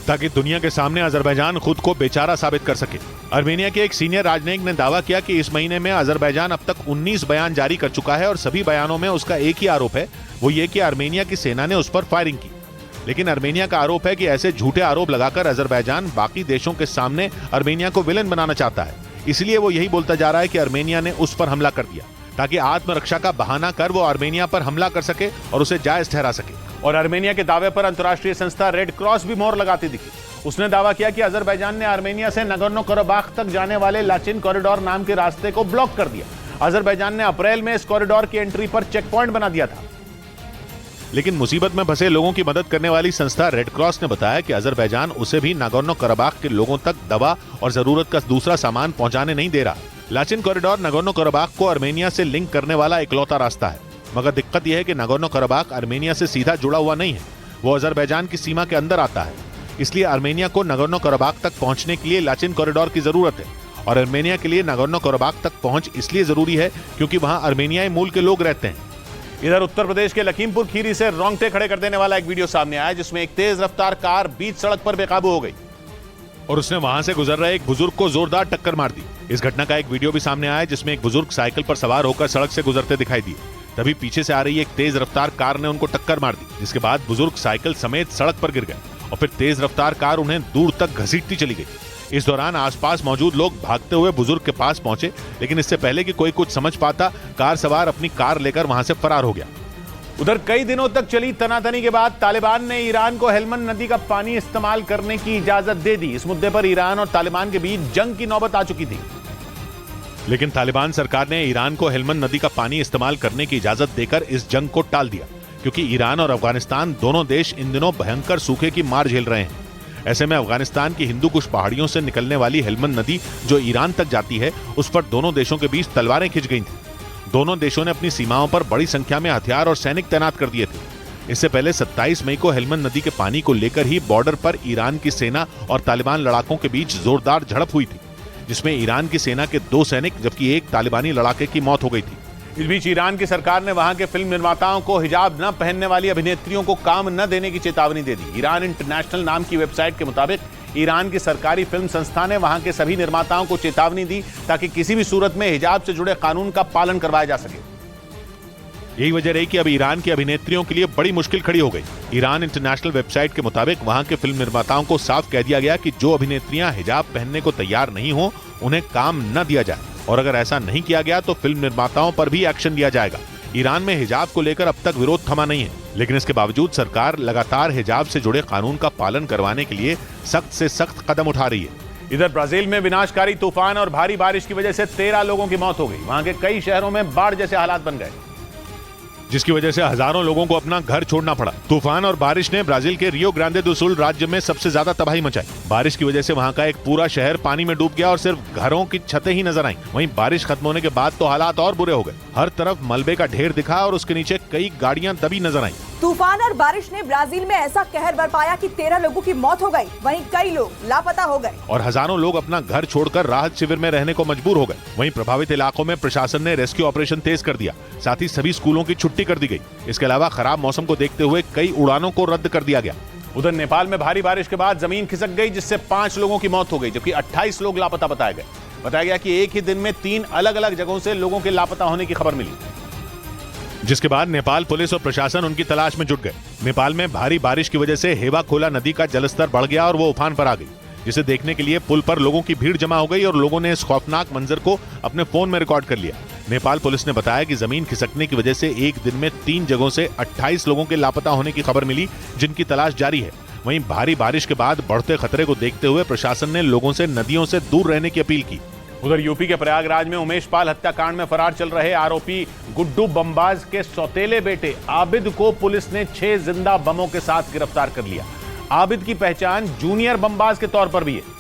ताकि दुनिया के सामने अजरबैजान खुद को बेचारा साबित कर सके। आर्मेनिया के एक सीनियर राजनयिक ने दावा किया कि इस महीने में अजरबैजान अब तक 19 बयान जारी कर चुका है और सभी बयानों में उसका एक ही आरोप है, वो ये कि आर्मेनिया की सेना ने उस पर फायरिंग की। लेकिन आर्मेनिया का आरोप है कि ऐसे झूठे आरोप लगाकर अजरबैजान बाकी देशों के सामने आर्मेनिया को विलन बनाना चाहता है, इसलिए वो यही बोलता जा रहा है कि आर्मेनिया ने उस पर हमला कर दिया, ताकि आत्मरक्षा का बहाना कर वो आर्मेनिया पर हमला कर सके और उसे जायज ठहरा सके। और आर्मेनिया के दावे पर अंतर्राष्ट्रीय संस्था रेड क्रॉस भी मोहर लगाती दिखी। उसने दावा किया कि अजरबैजान ने आर्मेनिया से नगोर्नो कराबाख तक जाने वाले लाचिन कॉरिडोर नाम के रास्ते को ब्लॉक कर दिया। अजरबैजान ने अप्रैल में इस कॉरिडोर की एंट्री पर चेक पॉइंट बना दिया था। लेकिन मुसीबत में फंसे लोगों की मदद करने वाली संस्था रेड क्रॉस ने बताया कि अजरबैजान उसे भी नागोर्नो कराबाख के लोगों तक दवा और जरूरत का दूसरा सामान पहुंचाने नहीं दे रहा। लाचिन कॉरिडोर नागोर्नो कराबाख को आर्मेनिया से लिंक करने वाला इकलौता रास्ता है, मगर दिक्कत यह है कि नागोर्नो कराबाख आर्मेनिया से सीधा जुड़ा हुआ नहीं है, वो अजरबैजान की सीमा के अंदर आता है। इसलिए आर्मेनिया को नागोर्नो कराबाख तक पहुंचने के लिए लाचिन कॉरिडोर की जरूरत है, और आर्मेनिया के लिए नागोर्नो कराबाख तक पहुंच इसलिए जरूरी है क्योंकि वहां आर्मेनियाई मूल के लोग रहते हैं। इधर उत्तर प्रदेश के लखीमपुर खीरी से रोंगटे खड़े कर देने वाला एक वीडियो सामने आया, जिसमें एक तेज रफ्तार कार बीच सड़क पर बेकाबू हो गई और उसने वहां से गुजर रहे एक बुजुर्ग को जोरदार टक्कर मार दी। इस घटना का एक वीडियो भी सामने आया जिसमें एक बुजुर्ग साइकिल पर सवार होकर सड़क से गुजरते दिखाई दिए। तभी पीछे से आ रही एक तेज रफ्तार कार ने उनको टक्कर मार दी, जिसके बाद बुजुर्ग साइकिल समेत सड़क पर गिर गए और फिर तेज रफ्तार कार उन्हें दूर तक घसीटती चली गई। इस दौरान आसपास मौजूद लोग भागते हुए बुजुर्ग के पास पहुंचे, लेकिन इससे पहले कि कोई कुछ समझ पाता, कार सवार अपनी कार लेकर वहां से फरार हो गया। उधर कई दिनों तक चली तनातनी के बाद तालिबान ने ईरान को हेलमंद नदी का पानी इस्तेमाल करने की इजाजत दे दी। इस मुद्दे पर ईरान और तालिबान के बीच जंग की नौबत आ चुकी थी, लेकिन तालिबान सरकार ने ईरान को हेलमंद नदी का पानी इस्तेमाल करने की इजाजत देकर इस जंग को टाल दिया, क्योंकि ईरान और अफगानिस्तान दोनों देश इन दिनों भयंकर सूखे की मार झेल रहे हैं। ऐसे में अफगानिस्तान की हिंदू कुश पहाड़ियों से निकलने वाली हेलमंद नदी जो ईरान तक जाती है, उस पर दोनों देशों के बीच तलवारें खिंच गई थी। दोनों देशों ने अपनी सीमाओं पर बड़ी संख्या में हथियार और सैनिक तैनात कर दिए थे। इससे पहले 27 मई को हेलमंद नदी के पानी को लेकर ही बॉर्डर पर ईरान की सेना और तालिबान लड़ाकों के बीच जोरदार झड़प हुई थी, जिसमें ईरान की सेना के 2 सैनिक जबकि एक तालिबानी लड़ाके की मौत हो गई थी। इस बीच ईरान की सरकार ने वहां के फिल्म निर्माताओं को हिजाब न पहनने वाली अभिनेत्रियों को काम न देने की चेतावनी दे दी। ईरान इंटरनेशनल नाम की वेबसाइट के मुताबिक ईरान की सरकारी फिल्म संस्था ने वहां के सभी निर्माताओं को चेतावनी दी ताकि किसी भी सूरत में हिजाब से जुड़े कानून का पालन करवाया जा सके। यही वजह रही कि अब ईरान की अभिनेत्रियों के लिए बड़ी मुश्किल खड़ी हो गई। ईरान इंटरनेशनल वेबसाइट के मुताबिक वहां के फिल्म निर्माताओं को साफ कह दिया गया कि जो अभिनेत्रियां हिजाब पहनने को तैयार नहीं हो, उन्हें काम न दिया जाए, और अगर ऐसा नहीं किया गया तो फिल्म निर्माताओं पर भी एक्शन लिया जाएगा। ईरान में हिजाब को लेकर अब तक विरोध थमा नहीं है, लेकिन इसके बावजूद सरकार लगातार हिजाब से जुड़े कानून का पालन करवाने के लिए सख्त से सख्त कदम उठा रही है। इधर ब्राजील में विनाशकारी तूफान और भारी बारिश की वजह से 13 लोगों की मौत हो गई। वहां के कई शहरों में बाढ़ जैसे हालात बन गए, जिसकी वजह से हजारों लोगों को अपना घर छोड़ना पड़ा। तूफान और बारिश ने ब्राजील के रियो ग्रांडे दो सुल राज्य में सबसे ज्यादा तबाही मचाई। बारिश की वजह से वहां का एक पूरा शहर पानी में डूब गया और सिर्फ घरों की छतें ही नजर आईं। वहीं बारिश खत्म होने के बाद तो हालात और बुरे हो गए। हर तरफ मलबे का ढेर दिखा और उसके नीचे कई गाड़ियां दबी नजर आईं। तूफान और बारिश ने ब्राजील में ऐसा कहर बरपाया कि 13 लोगों की मौत हो गई, वहीं कई लोग लापता हो गए और हजारों लोग अपना घर छोड़कर राहत शिविर में रहने को मजबूर हो गए। वहीं प्रभावित इलाकों में प्रशासन ने रेस्क्यू ऑपरेशन तेज कर दिया, साथ ही सभी स्कूलों की छुट्टी कर दी गई। इसके अलावा खराब मौसम को देखते हुए कई उड़ानों को रद्द कर दिया गया। उधर नेपाल में भारी बारिश के बाद जमीन खिसक गई, जिससे 5 लोगों की मौत हो गई, जबकि 28 लोग लापता बताए गए। बताया गया कि एक ही दिन में 3 अलग अलग जगहों से लोगों के लापता होने की खबर मिली, जिसके बाद नेपाल पुलिस और प्रशासन उनकी तलाश में जुट गए। नेपाल में भारी बारिश की वजह से हेवा खोला नदी का जलस्तर बढ़ गया और वो उफान पर आ गई, जिसे देखने के लिए पुल पर लोगों की भीड़ जमा हो गई और लोगों ने इस खौफनाक मंजर को अपने फोन में रिकॉर्ड कर लिया। नेपाल पुलिस ने बताया कि जमीन खिसकने की वजह से एक दिन में 3 जगहों से 28 लोगों के लापता होने की खबर मिली, जिनकी तलाश जारी है। वहीं भारी बारिश के बाद बढ़ते खतरे को देखते हुए प्रशासन ने लोगों से नदियों से दूर रहने की अपील की। उधर यूपी के प्रयागराज में उमेश पाल हत्याकांड में फरार चल रहे आरोपी गुड्डू बमबाज के सौतेले बेटे आबिद को पुलिस ने 6 जिंदा बमों के साथ गिरफ्तार कर लिया। आबिद की पहचान जूनियर बमबाज के तौर पर भी है,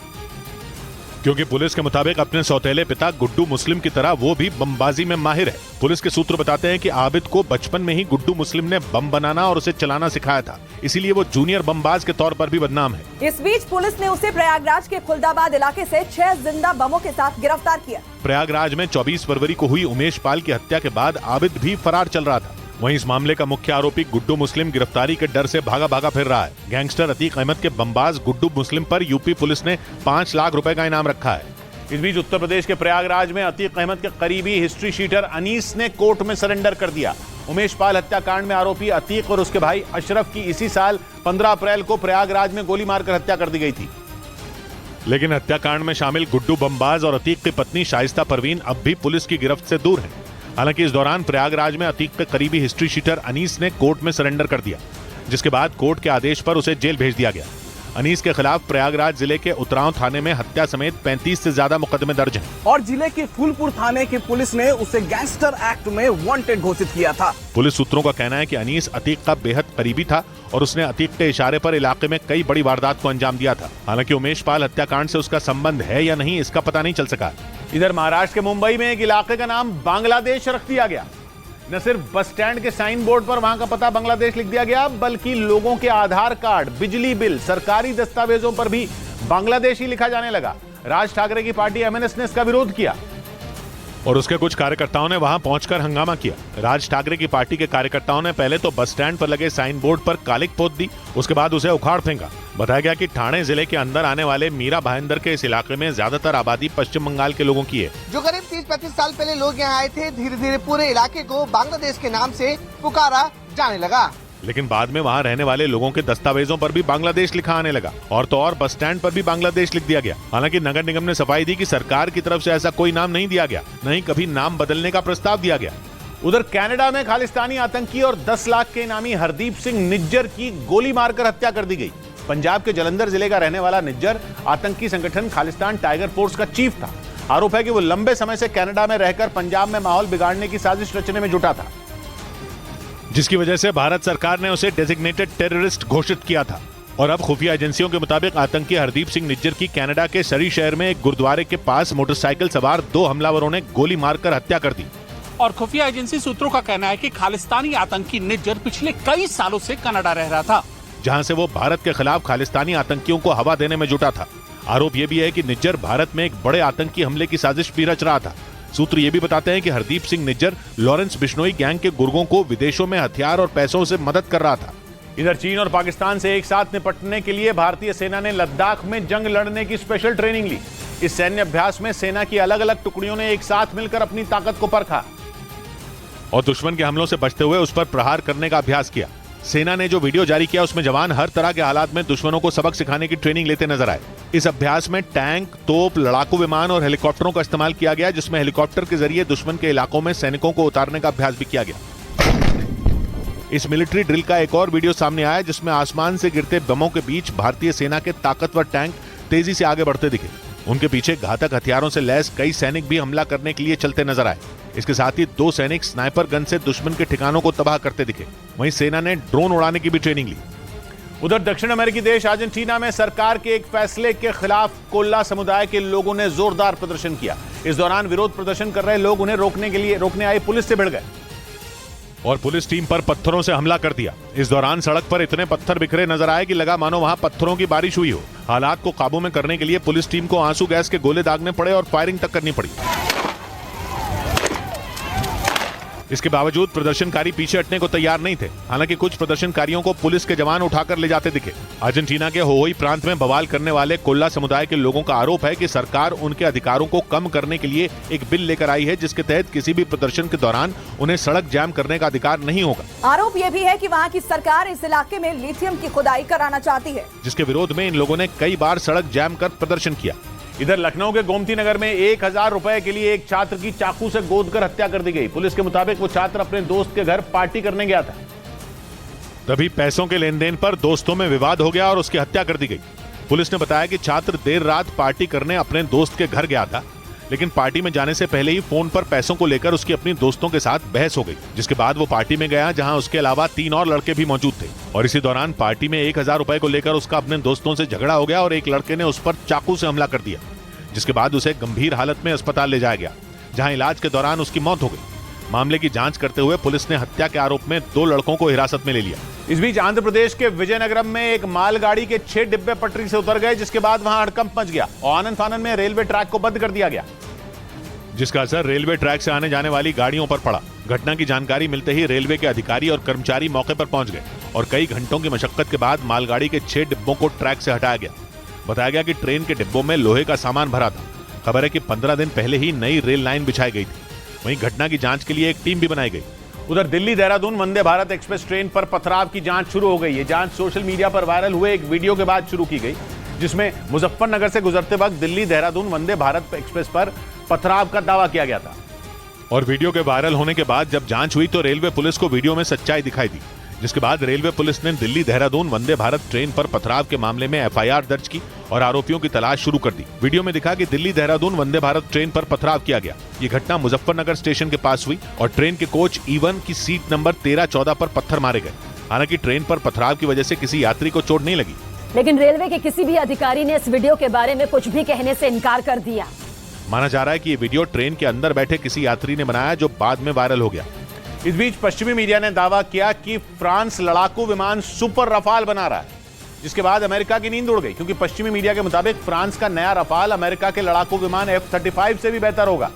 क्योंकि पुलिस के मुताबिक अपने सौतेले पिता गुड्डू मुस्लिम की तरह वो भी बमबाजी में माहिर है। पुलिस के सूत्र बताते हैं कि आबिद को बचपन में ही गुड्डू मुस्लिम ने बम बनाना और उसे चलाना सिखाया था, इसीलिए वो जूनियर बमबाज के तौर पर भी बदनाम है। इस बीच पुलिस ने उसे प्रयागराज के खुलदाबाद इलाके से 6 जिंदा बमों के साथ गिरफ्तार किया। प्रयागराज में 24 फरवरी को हुई उमेश पाल की हत्या के बाद आबिद भी फरार चल रहा था। वहीं इस मामले का मुख्य आरोपी गुड्डू मुस्लिम गिरफ्तारी के डर से भागा फिर रहा है। गैंगस्टर अतीक अहमद के बमबाज गुड्डू मुस्लिम पर यूपी पुलिस ने 5 लाख रुपए का इनाम रखा है। इस बीच उत्तर प्रदेश के प्रयागराज में अतीक अहमद के करीबी हिस्ट्री शीटर अनीस ने कोर्ट में सरेंडर कर दिया। उमेश पाल हत्याकांड में आरोपी अतीक और उसके भाई अशरफ की इसी साल 15 अप्रैल को प्रयागराज में गोली मारकर हत्या कर दी गई थी। लेकिन हत्याकांड में शामिल गुड्डू बमबाज और अतीक की पत्नी शाइस्ता परवीन अब भी पुलिस की गिरफ्त से दूर है। हालांकि इस दौरान प्रयागराज में अतीक के करीबी हिस्ट्री शीटर अनीस ने कोर्ट में सरेंडर कर दिया, जिसके बाद कोर्ट के आदेश पर उसे जेल भेज दिया गया। अनीस के खिलाफ प्रयागराज जिले के उतराव थाने में हत्या समेत 35 से ज्यादा मुकदमे दर्ज हैं। और जिले के फूलपुर थाने की पुलिस ने उसे गैंगस्टर एक्ट में वांटेड घोषित किया था। पुलिस सूत्रों का कहना है कि अनीस अतीक का बेहद करीबी था और उसने अतीक के इशारे पर इलाके में कई बड़ी वारदात को अंजाम दिया था। हालांकि उमेश पाल हत्याकांड से उसका संबंध है या नहीं, इसका पता नहीं चल सका। इधर महाराष्ट्र के मुंबई में एक इलाके का नाम बांग्लादेश रख दिया गया। न सिर्फ बस स्टैंड के साइन बोर्ड पर वहां का पता बांग्लादेश लिख दिया गया, बल्कि लोगों के आधार कार्ड, बिजली बिल, सरकारी दस्तावेजों पर भी बांग्लादेश ही लिखा जाने लगा। राज ठाकरे की पार्टी एमएनएस ने इसका विरोध किया और उसके कुछ कार्यकर्ताओं ने वहां पहुंचकर हंगामा किया। राज ठाकरे की पार्टी के कार्यकर्ताओं ने पहले तो बस स्टैंड पर लगे साइन बोर्ड पर कालिक पोत दी, उसके बाद उसे उखाड़ फेंका। बताया गया कि ठाणे जिले के अंदर आने वाले मीरा भाईंदर के इस इलाके में ज्यादातर आबादी पश्चिम बंगाल के लोगों की है। जो करीब 30-35 साल पहले लोग यहाँ आए थे, धीरे धीरे पूरे इलाके को बांग्लादेश के नाम से पुकारा जाने लगा। लेकिन बाद में वहां रहने वाले लोगों के दस्तावेजों पर भी बांग्लादेश लिखा आने लगा और तो और बस स्टैंड पर भी बांग्लादेश लिख दिया गया। हालांकि नगर निगम ने सफाई दी कि सरकार की तरफ से ऐसा कोई नाम नहीं दिया गया, नहीं कभी नाम बदलने का प्रस्ताव दिया गया। उधर कनाडा में खालिस्तानी आतंकी और 10 लाख के इनामी हरदीप सिंह निज्जर की गोली मारकर हत्या कर दी गई। पंजाब के जलंधर जिले का रहने वाला निज्जर आतंकी संगठन खालिस्तान टाइगर फोर्स का चीफ था। आरोप है कि वो लंबे समय से कनाडा में रहकर पंजाब में माहौल बिगाड़ने की साजिश रचने में जुटा था, जिसकी वजह से भारत सरकार ने उसे डेजिग्नेटेड टेररिस्ट घोषित किया था। और अब खुफिया एजेंसियों के मुताबिक आतंकी हरदीप सिंह निज्जर की कनाडा के सरी शहर में एक गुरुद्वारे के पास मोटरसाइकिल सवार 2 हमलावरों ने गोली मारकर हत्या कर दी। और खुफिया एजेंसी सूत्रों का कहना है कि खालिस्तानी आतंकी निज्जर पिछले कई सालों से कनाडा रह रहा था, जहां से वो भारत के खिलाफ खालिस्तानी आतंकियों को हवा देने में जुटा था। आरोप ये भी है कि निज्जर भारत में एक बड़े आतंकी हमले की साजिश भी रच रहा था। सूत्र ये भी बताते हैं कि हरदीप सिंह निज्जर लॉरेंस बिश्नोई गैंग के गुर्गों को विदेशों में हथियार और पैसों से मदद कर रहा था। इधर चीन और पाकिस्तान से एक साथ निपटने के लिए भारतीय सेना ने लद्दाख में जंग लड़ने की स्पेशल ट्रेनिंग ली। इस सैन्य अभ्यास में सेना की अलग अलग टुकड़ियों ने एक साथ मिलकर अपनी ताकत को परखा और दुश्मन के हमलों से बचते हुए उस पर प्रहार करने का अभ्यास किया। सेना ने जो वीडियो जारी किया उसमें जवान हर तरह के हालात में दुश्मनों को सबक सिखाने की ट्रेनिंग लेते नजर आए। इस अभ्यास में टैंक, तोप, लड़ाकू विमान और हेलीकॉप्टरों का इस्तेमाल किया गया, जिसमें हेलीकॉप्टर के जरिए दुश्मन के इलाकों में सैनिकों को उतारने का अभ्यास भी किया गया। इस मिलिट्री ड्रिल का एक और वीडियो सामने आया जिसमें आसमान से गिरते बमों के बीच भारतीय सेना के ताकतवर टैंक तेजी से आगे बढ़ते दिखे। उनके पीछे घातक हथियारों से लैस कई सैनिक भी हमला करने के लिए चलते नजर आए। इसके साथ ही 2 सैनिक स्नाइपर गन से दुश्मन के ठिकानों को तबाह करते दिखे। वहीं सेना ने ड्रोन उड़ाने की भी ट्रेनिंग ली। उधर दक्षिण अमेरिकी देश अर्जेंटीना में सरकार के एक फैसले के खिलाफ कोल्ला समुदाय के लोगों ने जोरदार प्रदर्शन किया। इस दौरान विरोध प्रदर्शन कर रहे लोग उन्हें रोकने आई पुलिस से भिड़ गए और पुलिस टीम पर पत्थरों से हमला कर दिया। इस दौरान सड़क पर इतने पत्थर बिखरे नजर आए कि लगा मानो वहां पत्थरों की बारिश हुई हो। हालात को काबू में करने के लिए पुलिस टीम को आंसू गैस के गोले दागने पड़े और फायरिंग तक करनी पड़ी। इसके बावजूद प्रदर्शनकारी पीछे हटने को तैयार नहीं थे। हालांकि कुछ प्रदर्शनकारियों को पुलिस के जवान उठाकर ले जाते दिखे। अर्जेंटीना के होहोई प्रांत में बवाल करने वाले कोल्ला समुदाय के लोगों का आरोप है कि सरकार उनके अधिकारों को कम करने के लिए एक बिल लेकर आई है, जिसके तहत किसी भी प्रदर्शन के दौरान उन्हें सड़क जाम करने का अधिकार नहीं होगा। आरोप ये भी है कि वहाँ की सरकार इस इलाके में लिथियम की खुदाई कराना चाहती है, जिसके विरोध में इन लोगों ने कई बार सड़क जाम कर प्रदर्शन किया। इधर लखनऊ के गोमती नगर में 1000 रुपए के लिए एक छात्र की चाकू से गोदकर हत्या कर दी गई। पुलिस के मुताबिक वो छात्र अपने दोस्त के घर पार्टी करने गया था, तभी पैसों के लेन देन पर दोस्तों में विवाद हो गया और उसकी हत्या कर दी गई। पुलिस ने बताया कि छात्र देर रात पार्टी करने अपने दोस्त के घर गया था, लेकिन पार्टी में जाने से पहले ही फोन पर पैसों को लेकर उसकी अपनी दोस्तों के साथ बहस हो गई, जिसके बाद वो पार्टी में गया जहां उसके अलावा 3 और लड़के भी मौजूद थे। और इसी दौरान पार्टी में 1000 रुपए को लेकर उसका अपने दोस्तों से झगड़ा हो गया और एक लड़के ने उस पर चाकू से हमला कर दिया, जिसके बाद उसे गंभीर हालत में अस्पताल ले जाया गया, जहां इलाज के दौरान उसकी मौत हो गई। मामले की जांच करते हुए पुलिस ने हत्या के आरोप में 2 लड़कों को हिरासत में ले लिया। इस बीच आंध्र प्रदेश के विजयनगरम में एक मालगाड़ी के 6 डिब्बे पटरी से उतर गए, जिसके बाद वहां हड़कंप मच गया और आनन फानन में रेलवे ट्रैक को बंद कर दिया गया, जिसका असर रेलवे ट्रैक से आने जाने वाली गाड़ियों पर पड़ा। घटना की जानकारी मिलते ही रेलवे के अधिकारी और कर्मचारी मौके पर पहुंच गए और कई घंटों की मशक्कत के बाद मालगाड़ी के 6 डिब्बों को ट्रैक से हटाया गया। बताया गया कि ट्रेन के डिब्बों में लोहे का सामान भरा था। खबर है कि 15 दिन पहले ही नई रेल लाइन बिछाई गई थी। वहीं घटना की जांच के लिए एक टीम भी बनाई गई। उधर दिल्ली देहरादून वंदे भारत एक्सप्रेस ट्रेन पर पथराव की जांच शुरू हो गई है। जांच सोशल मीडिया पर वायरल हुए एक वीडियो के बाद शुरू की गई, जिसमें मुजफ्फरनगर से गुजरते वक्त दिल्ली देहरादून वंदे भारत एक्सप्रेस पर पथराव का दावा किया गया था। और वीडियो के वायरल होने के बाद जब जांच हुई तो रेलवे पुलिस को वीडियो में सच्चाई दिखाई दी, जिसके बाद रेलवे पुलिस ने दिल्ली देहरादून वंदे भारत ट्रेन पर पथराव के मामले में एफआईआर दर्ज की और आरोपियों की तलाश शुरू कर दी। वीडियो में दिखा कि दिल्ली देहरादून वंदे भारत ट्रेन पर पथराव किया गया। ये घटना मुजफ्फरनगर स्टेशन के पास हुई और ट्रेन के कोच E1 की सीट नंबर 13-14 पर पत्थर मारे गए। हालांकि ट्रेन पर पथराव की वजह से किसी यात्री को चोट नहीं लगी। लेकिन रेलवे के किसी भी अधिकारी ने इस वीडियो के बारे में कुछ भी कहने से इनकार कर दिया। माना जा रहा है कि ये वीडियो ट्रेन के अंदर बैठे किसी यात्री ने बनाया, जो बाद में वायरल हो गया। इस बीच पश्चिमी मीडिया ने दावा किया कि फ्रांस लड़ाकू विमान सुपर रफाल बना रहा है, जिसके बाद अमेरिका की नींद उड़ गई, क्योंकि पश्चिमी मीडिया के मुताबिक फ्रांस का नया रफाल अमेरिका के लड़ाकू विमान F-35 से भी बेहतर होगा।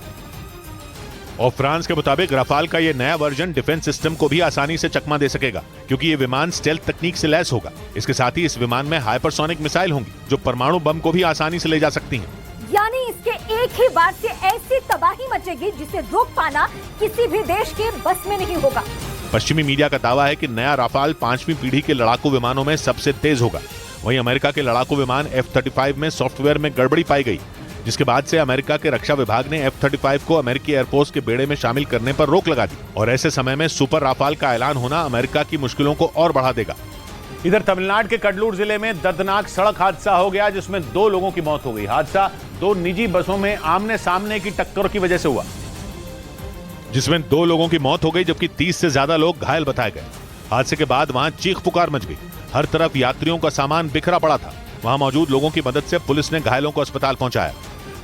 और फ्रांस के मुताबिक रफाल का ये नया वर्जन डिफेंस सिस्टम को भी आसानी से चकमा दे सकेगा, क्योंकि ये विमान स्टेल्थ तकनीक से लैस होगा। इसके साथ ही इस विमान में हाइपरसोनिक मिसाइल होंगी, जो परमाणु बम को भी आसानी से ले जा सकती हैं। यानी इसके एक ही बार से ऐसी तबाही मचेगी जिसे रोक पाना किसी भी देश के बस में नहीं होगा। पश्चिमी मीडिया का दावा है कि नया रफाल 5वीं पीढ़ी के लड़ाकू विमानों में सबसे तेज होगा। वहीं अमेरिका के लड़ाकू विमान F-35 में सॉफ्टवेयर में गड़बड़ी पाई गई, जिसके बाद से अमेरिका के रक्षा विभाग ने F-35 को अमेरिकी एयरफोर्स के बेड़े में शामिल करने पर रोक लगा दी। और ऐसे समय में सुपर रफाल का ऐलान होना अमेरिका की मुश्किलों को और बढ़ा देगा। इधर तमिलनाडु के कडलूर जिले में दर्दनाक सड़क हादसा हो गया, जिसमें 2 लोगों की मौत हो गई। हादसा 2 निजी बसों में आमने सामने की टक्कर की वजह से हुआ, जिसमें 2 लोगों की मौत हो गई, जबकि 30 से ज्यादा लोग घायल बताए गए। हादसे के बाद वहां चीख पुकार मच गई। हर तरफ यात्रियों का सामान बिखरा पड़ा था। वहां मौजूद लोगों की मदद से पुलिस ने घायलों को अस्पताल पहुंचाया।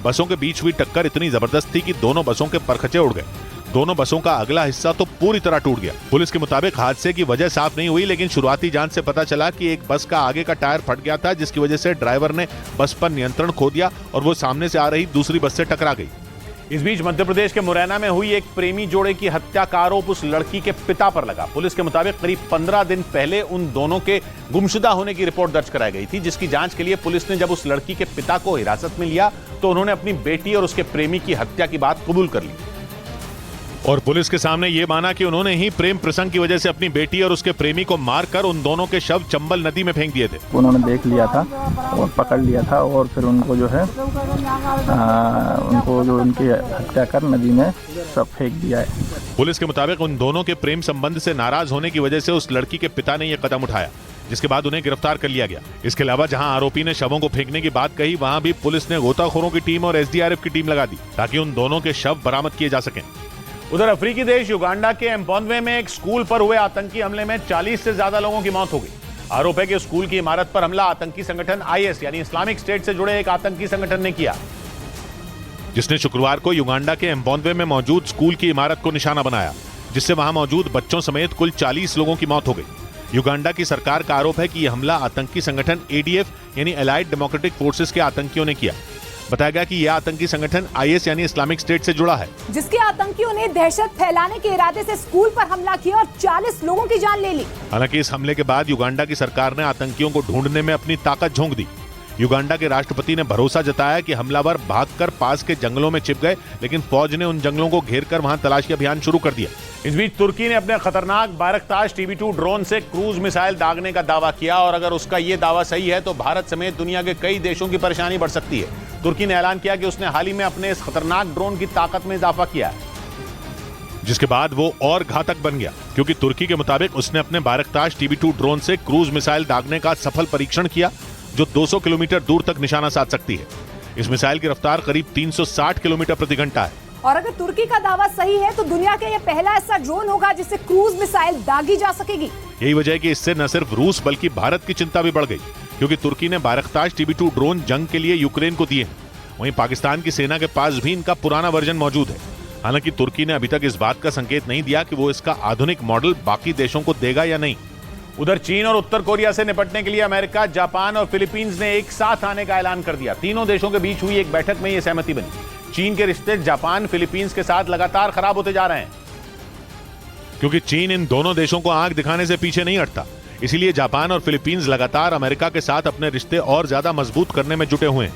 बसों के बीच हुई टक्कर इतनी जबरदस्त थी कि दोनों बसों के परखचे उड़ गए। दोनों बसों का अगला हिस्सा तो पूरी तरह टूट गया। पुलिस के मुताबिक हादसे की वजह साफ नहीं हुई, लेकिन शुरुआती जांच से पता चला कि एक बस का आगे का टायर फट गया था, जिसकी वजह से ड्राइवर ने बस पर नियंत्रण खो दिया और वो सामने से आ रही दूसरी बस से टकरा गई। इस बीच मध्य प्रदेश के मुरैना में हुई एक प्रेमी जोड़े की हत्या का आरोप उस लड़की के पिता पर लगा। पुलिस के मुताबिक करीब 15 दिन पहले उन दोनों के गुमशुदा होने की रिपोर्ट दर्ज कराई गई थी, जिसकी जांच के लिए पुलिस ने जब उस लड़की के पिता को हिरासत में लिया तो उन्होंने अपनी बेटी और उसके प्रेमी की हत्या की बात कबूल कर ली और पुलिस के सामने ये माना कि उन्होंने ही प्रेम प्रसंग की वजह से अपनी बेटी और उसके प्रेमी को मारकर उन दोनों के शव चंबल नदी में फेंक दिए थे। उन्होंने देख लिया था और पकड़ लिया था और फिर उनको जो है उनको जो उनकी हत्या कर नदी में सब फेंक दिया है। पुलिस के मुताबिक उन दोनों के प्रेम संबंध से नाराज होने की वजह से उस लड़की के पिता ने यह कदम उठाया, जिसके बाद उन्हें गिरफ्तार कर लिया गया। इसके अलावा जहां आरोपी ने शवों को फेंकने की बात कही, वहां भी पुलिस ने गोताखोरों की टीम और SDRF की टीम लगा दी, ताकि उन दोनों के शव बरामद किए जा सकें। उधर अफ्रीकी देश युगांडा के एम्पोन्वे में एक स्कूल पर हुए आतंकी हमले में 40 से ज्यादा लोगों की मौत हो गई। आरोप है कि स्कूल की इमारत पर हमला आतंकी संगठन IS यानी इस्लामिक स्टेट से जुड़े एक आतंकी संगठन ने किया, जिसने शुक्रवार को युगांडा के एम्पोन्वे में मौजूद स्कूल की इमारत को निशाना बनाया, जिससे वहां मौजूद बच्चों समेत कुल 40 लोगों की मौत हो गई। युगांडा की सरकार का आरोप है कि यह हमला आतंकी संगठन ADF यानी एलाइड डेमोक्रेटिक फोर्सेस के आतंकियों ने किया। बताया गया कि यह आतंकी संगठन IS यानी इस्लामिक स्टेट से जुड़ा है, जिसके आतंकियों ने दहशत फैलाने के इरादे से स्कूल पर हमला किया और 40 लोगों की जान ले ली। हालांकि इस हमले के बाद युगांडा की सरकार ने आतंकियों को ढूंढने में अपनी ताकत झोंक दी। युगांडा के राष्ट्रपति ने भरोसा जताया कि हमलावर भागकर पास के जंगलों में छिप गए, लेकिन फौज ने उन जंगलों को घेरकर वहां तलाशी अभियान शुरू कर दिया। इस बीच तुर्की ने अपने खतरनाक बायरक्तार TB2 ड्रोन से क्रूज मिसाइल दागने का दावा किया और अगर उसका यह दावा सही है तो भारत समेत दुनिया के कई देशों की परेशानी बढ़ सकती है। तुर्की ने ऐलान किया कि उसने हाल ही में अपने इस खतरनाक ड्रोन की ताकत में इजाफा किया है, जिसके बाद वो और घातक बन गया, क्योंकि तुर्की के मुताबिक उसने अपने बायरक्तार TB2 ड्रोन से क्रूज मिसाइल दागने का सफल परीक्षण किया, जो 200 किलोमीटर दूर तक निशाना साध सकती है। इस मिसाइल की रफ्तार करीब 360 किलोमीटर प्रति घंटा है। और अगर तुर्की का दावा सही है तो दुनिया का यह पहला ऐसा ड्रोन होगा जिससे क्रूज मिसाइल दागी जा सकेगी। यही वजह है कि इससे न सिर्फ रूस बल्कि भारत की चिंता भी बढ़ गई, क्योंकि तुर्की ने बायरक्तार TB2 ड्रोन जंग के लिए यूक्रेन को दिए हैं। वहीं पाकिस्तान की सेना के पास भी इनका पुराना वर्जन मौजूद है। हालांकि तुर्की ने अभी तक इस बात का संकेत नहीं दिया कि वो इसका आधुनिक मॉडल बाकी देशों को देगा या नहीं। उधर चीन और उत्तर कोरिया से निपटने के लिए अमेरिका, जापान और फिलीपींस ने एक साथ आने का ऐलान कर दिया। तीनों देशों के बीच हुई एक बैठक में यह सहमति बनी। चीन के रिश्ते जापान, फिलीपींस के साथ लगातार खराब होते जा रहे हैं, क्योंकि चीन इन दोनों देशों को आंख दिखाने से पीछे नहीं हटता। इसीलिए जापान और फिलीपींस लगातार अमेरिका के साथ अपने रिश्ते और ज्यादा मजबूत करने में जुटे हुए हैं,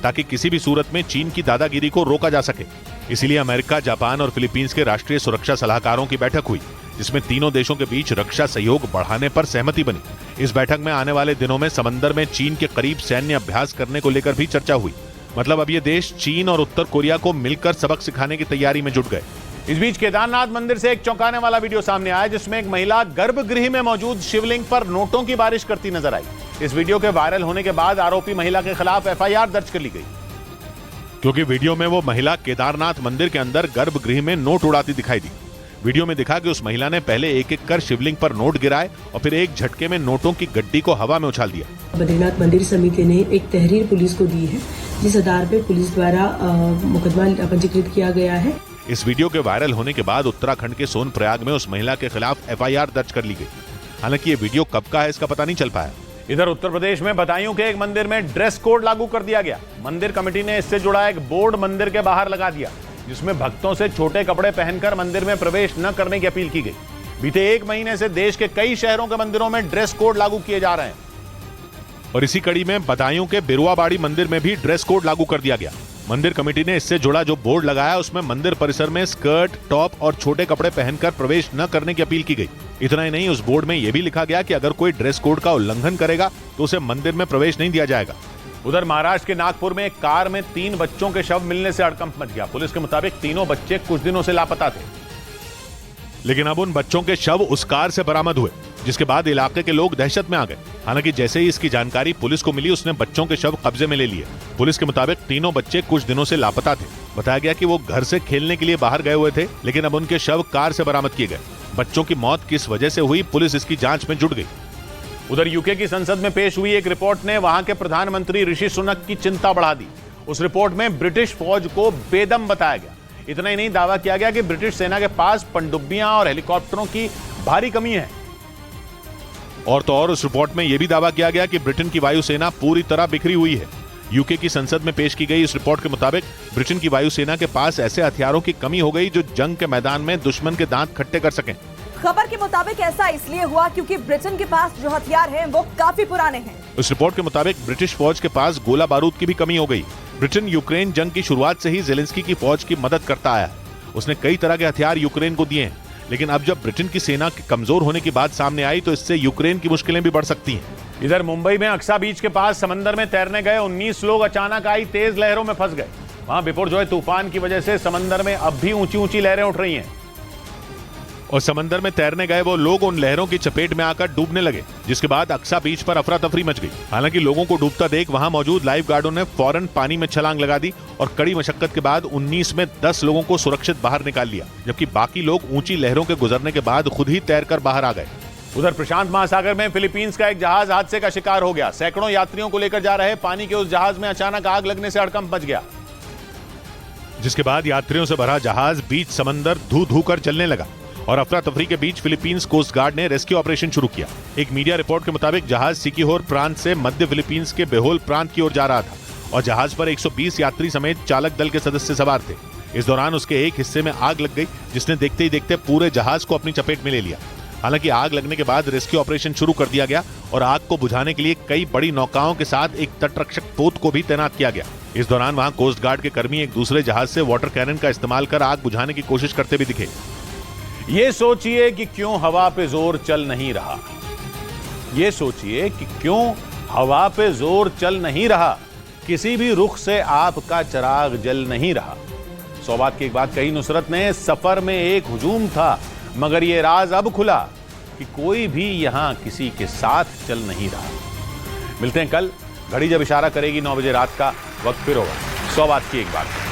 ताकि किसी भी सूरत में चीन की दादागिरी को रोका जा सके। इसीलिए अमेरिका, जापान और फिलीपींस के राष्ट्रीय सुरक्षा सलाहकारों की बैठक हुई, जिसमें तीनों देशों के बीच रक्षा सहयोग बढ़ाने पर सहमति बनी। इस बैठक में आने वाले दिनों में समंदर में चीन के करीब सैन्य अभ्यास करने को लेकर भी चर्चा हुई। मतलब अब ये देश चीन और उत्तर कोरिया को मिलकर सबक सिखाने की तैयारी में जुट गए। इस बीच केदारनाथ मंदिर से एक चौंकाने वाला वीडियो सामने आया जिसमें एक महिला गर्भगृह में मौजूद शिवलिंग पर नोटों की बारिश करती नजर आई। इस वीडियो के वायरल होने के बाद आरोपी महिला के खिलाफ एफआईआर दर्ज कर ली गई, क्योंकि वीडियो में वो महिला केदारनाथ मंदिर के अंदर गर्भगृह में नोट उड़ाती दिखाई दी। वीडियो में दिखा कि उस महिला ने पहले एक एक कर शिवलिंग पर नोट गिराए और फिर एक झटके में नोटों की गड्डी को हवा में उछाल दिया। बद्रीनाथ मंदिर समिति ने एक तहरीर पुलिस को दी है, जिस आधार पर पुलिस द्वारा मुकदमा पंजीकृत किया गया है। इस वीडियो के वायरल होने के बाद उत्तराखंड के सोनप्रयाग में उस महिला के खिलाफ एफआईआर दर्ज कर ली गई। हालांकि ये वीडियो कब का है इसका पता नहीं चल पाया। इधर उत्तर प्रदेश में बदायूं के एक मंदिर में ड्रेस कोड लागू कर दिया गया। मंदिर कमेटी ने इससे जुड़ा एक बोर्ड मंदिर के बाहर लगा दिया जिसमें भक्तों से छोटे कपड़े पहनकर मंदिर में प्रवेश न करने की अपील की गई। बीते एक महीने से देश के कई शहरों के मंदिरों में ड्रेस कोड लागू किए जा रहे हैं और इसी कड़ी में बदायूं के बिरुआबाड़ी मंदिर में भी ड्रेस कोड लागू कर दिया गया। मंदिर कमेटी ने इससे जुड़ा जो बोर्ड लगाया उसमें मंदिर परिसर में स्कर्ट, टॉप और छोटे कपड़े पहनकर प्रवेश न करने की अपील की गई। इतना ही नहीं, उस बोर्ड में यह भी लिखा गया कि अगर कोई ड्रेस कोड का उल्लंघन करेगा तो उसे मंदिर में प्रवेश नहीं दिया जाएगा। उधर महाराष्ट्र के नागपुर में एक कार में 3 बच्चों के शव मिलने से हड़कंप मच गया। पुलिस के मुताबिक तीनों बच्चे कुछ दिनों से लापता थे, लेकिन अब उन बच्चों के शव उस कार से बरामद हुए, जिसके बाद इलाके के लोग दहशत में आ गए। हालांकि जैसे ही इसकी जानकारी पुलिस को मिली उसने बच्चों के शव कब्जे में ले लिए। पुलिस के मुताबिक तीनों बच्चे कुछ दिनों से लापता थे। बताया गया कि वो घर से खेलने के लिए बाहर गए हुए थे, लेकिन अब उनके शव कार से बरामद किए गए। बच्चों की मौत किस वजह से हुई, पुलिस इसकी जांच में जुट गई। उधर यूके की संसद में पेश हुई एक रिपोर्ट ने वहां के प्रधानमंत्री ऋषि सुनक की चिंता बढ़ा दी। उस रिपोर्ट में ब्रिटिश फौज को बेदम बताया गया। इतना ही नहीं, दावा किया गया कि ब्रिटिश सेना के पास पनडुब्बियां और हेलीकॉप्टरों की भारी कमी है। और तो और उस रिपोर्ट में यह भी दावा किया गया कि ब्रिटेन की वायुसेना पूरी तरह बिखरी हुई है। यूके की संसद में पेश की गई इस रिपोर्ट के मुताबिक ब्रिटेन की वायुसेना के पास ऐसे हथियारों की कमी हो गई जो जंग के मैदान में दुश्मन के दांत खट्टे कर सकें। खबर के मुताबिक ऐसा इसलिए हुआ क्योंकि ब्रिटेन के पास जो हथियार हैं वो काफी पुराने हैं। उस रिपोर्ट के मुताबिक ब्रिटिश फौज के पास गोला बारूद की भी कमी हो गई। ब्रिटेन यूक्रेन जंग की शुरुआत से ही ज़ेलेंस्की की फौज की मदद करता आया है। उसने कई तरह के हथियार यूक्रेन को दिए हैं, लेकिन अब जब ब्रिटेन की सेना के कमजोर होने की बात सामने आई तो इससे यूक्रेन की मुश्किलें भी बढ़ सकती हैं। इधर मुंबई में अक्सा बीच के पास समंदर में तैरने गए 19 लोग अचानक आई तेज लहरों में फंस गए। वहां बिपुरजॉय तूफान की वजह से समंदर में अब भी ऊंची ऊंची लहरें उठ रही हैं और समंदर में तैरने गए वो लोग उन लहरों की चपेट में आकर डूबने लगे, जिसके बाद अक्सा बीच पर अफरा तफरी मच गई। हालांकि लोगों को डूबता देख वहां मौजूद लाइफ गार्डों ने फौरन पानी में छलांग लगा दी और कड़ी मशक्कत के बाद 19 में 10 लोगों को सुरक्षित बाहर निकाल लिया, जबकि बाकी लोग ऊंची लहरों के गुजरने के बाद खुद ही तैरकर बाहर आ गए। उधर प्रशांत महासागर में फिलीपींस का एक जहाज हादसे का शिकार हो गया। सैकड़ों यात्रियों को लेकर जा रहे पानी के उस जहाज में अचानक आग लगने से हड़कंप मच गया, जिसके बाद यात्रियों से भरा जहाज बीच समंदर धू धू कर चलने लगा और अफरा तफरी के बीच फिलीपींस कोस्ट गार्ड ने रेस्क्यू ऑपरेशन शुरू किया। एक मीडिया रिपोर्ट के मुताबिक जहाज सिकिहोर प्रांत से मध्य फिलीपींस के बेहोल प्रांत की ओर जा रहा था और जहाज पर 120 यात्री समेत चालक दल के सदस्य सवार थे। इस दौरान उसके एक हिस्से में आग लग गई, जिसने देखते ही देखते पूरे जहाज को अपनी चपेट में ले लिया। हालांकि आग लगने के बाद रेस्क्यू ऑपरेशन शुरू कर दिया गया और आग को बुझाने के लिए कई बड़ी नौकाओं के साथ एक तटरक्षक पोत को भी तैनात किया गया। इस दौरान वहां कोस्ट गार्ड के कर्मी एक दूसरे जहाज से वाटर कैनन का इस्तेमाल कर आग बुझाने की कोशिश करते भी दिखे। ये सोचिए कि क्यों हवा पे जोर चल नहीं रहा। ये सोचिए कि क्यों हवा पे जोर चल नहीं रहा। किसी भी रुख से आपका चिराग जल नहीं रहा। सौबात की एक बात कही नुसरत ने, सफर में एक हुजूम था मगर ये राज अब खुला कि कोई भी यहां किसी के साथ चल नहीं रहा। मिलते हैं कल, घड़ी जब इशारा करेगी 9 बजे रात का। वक्त फिर होगा 100 बात की एक बात।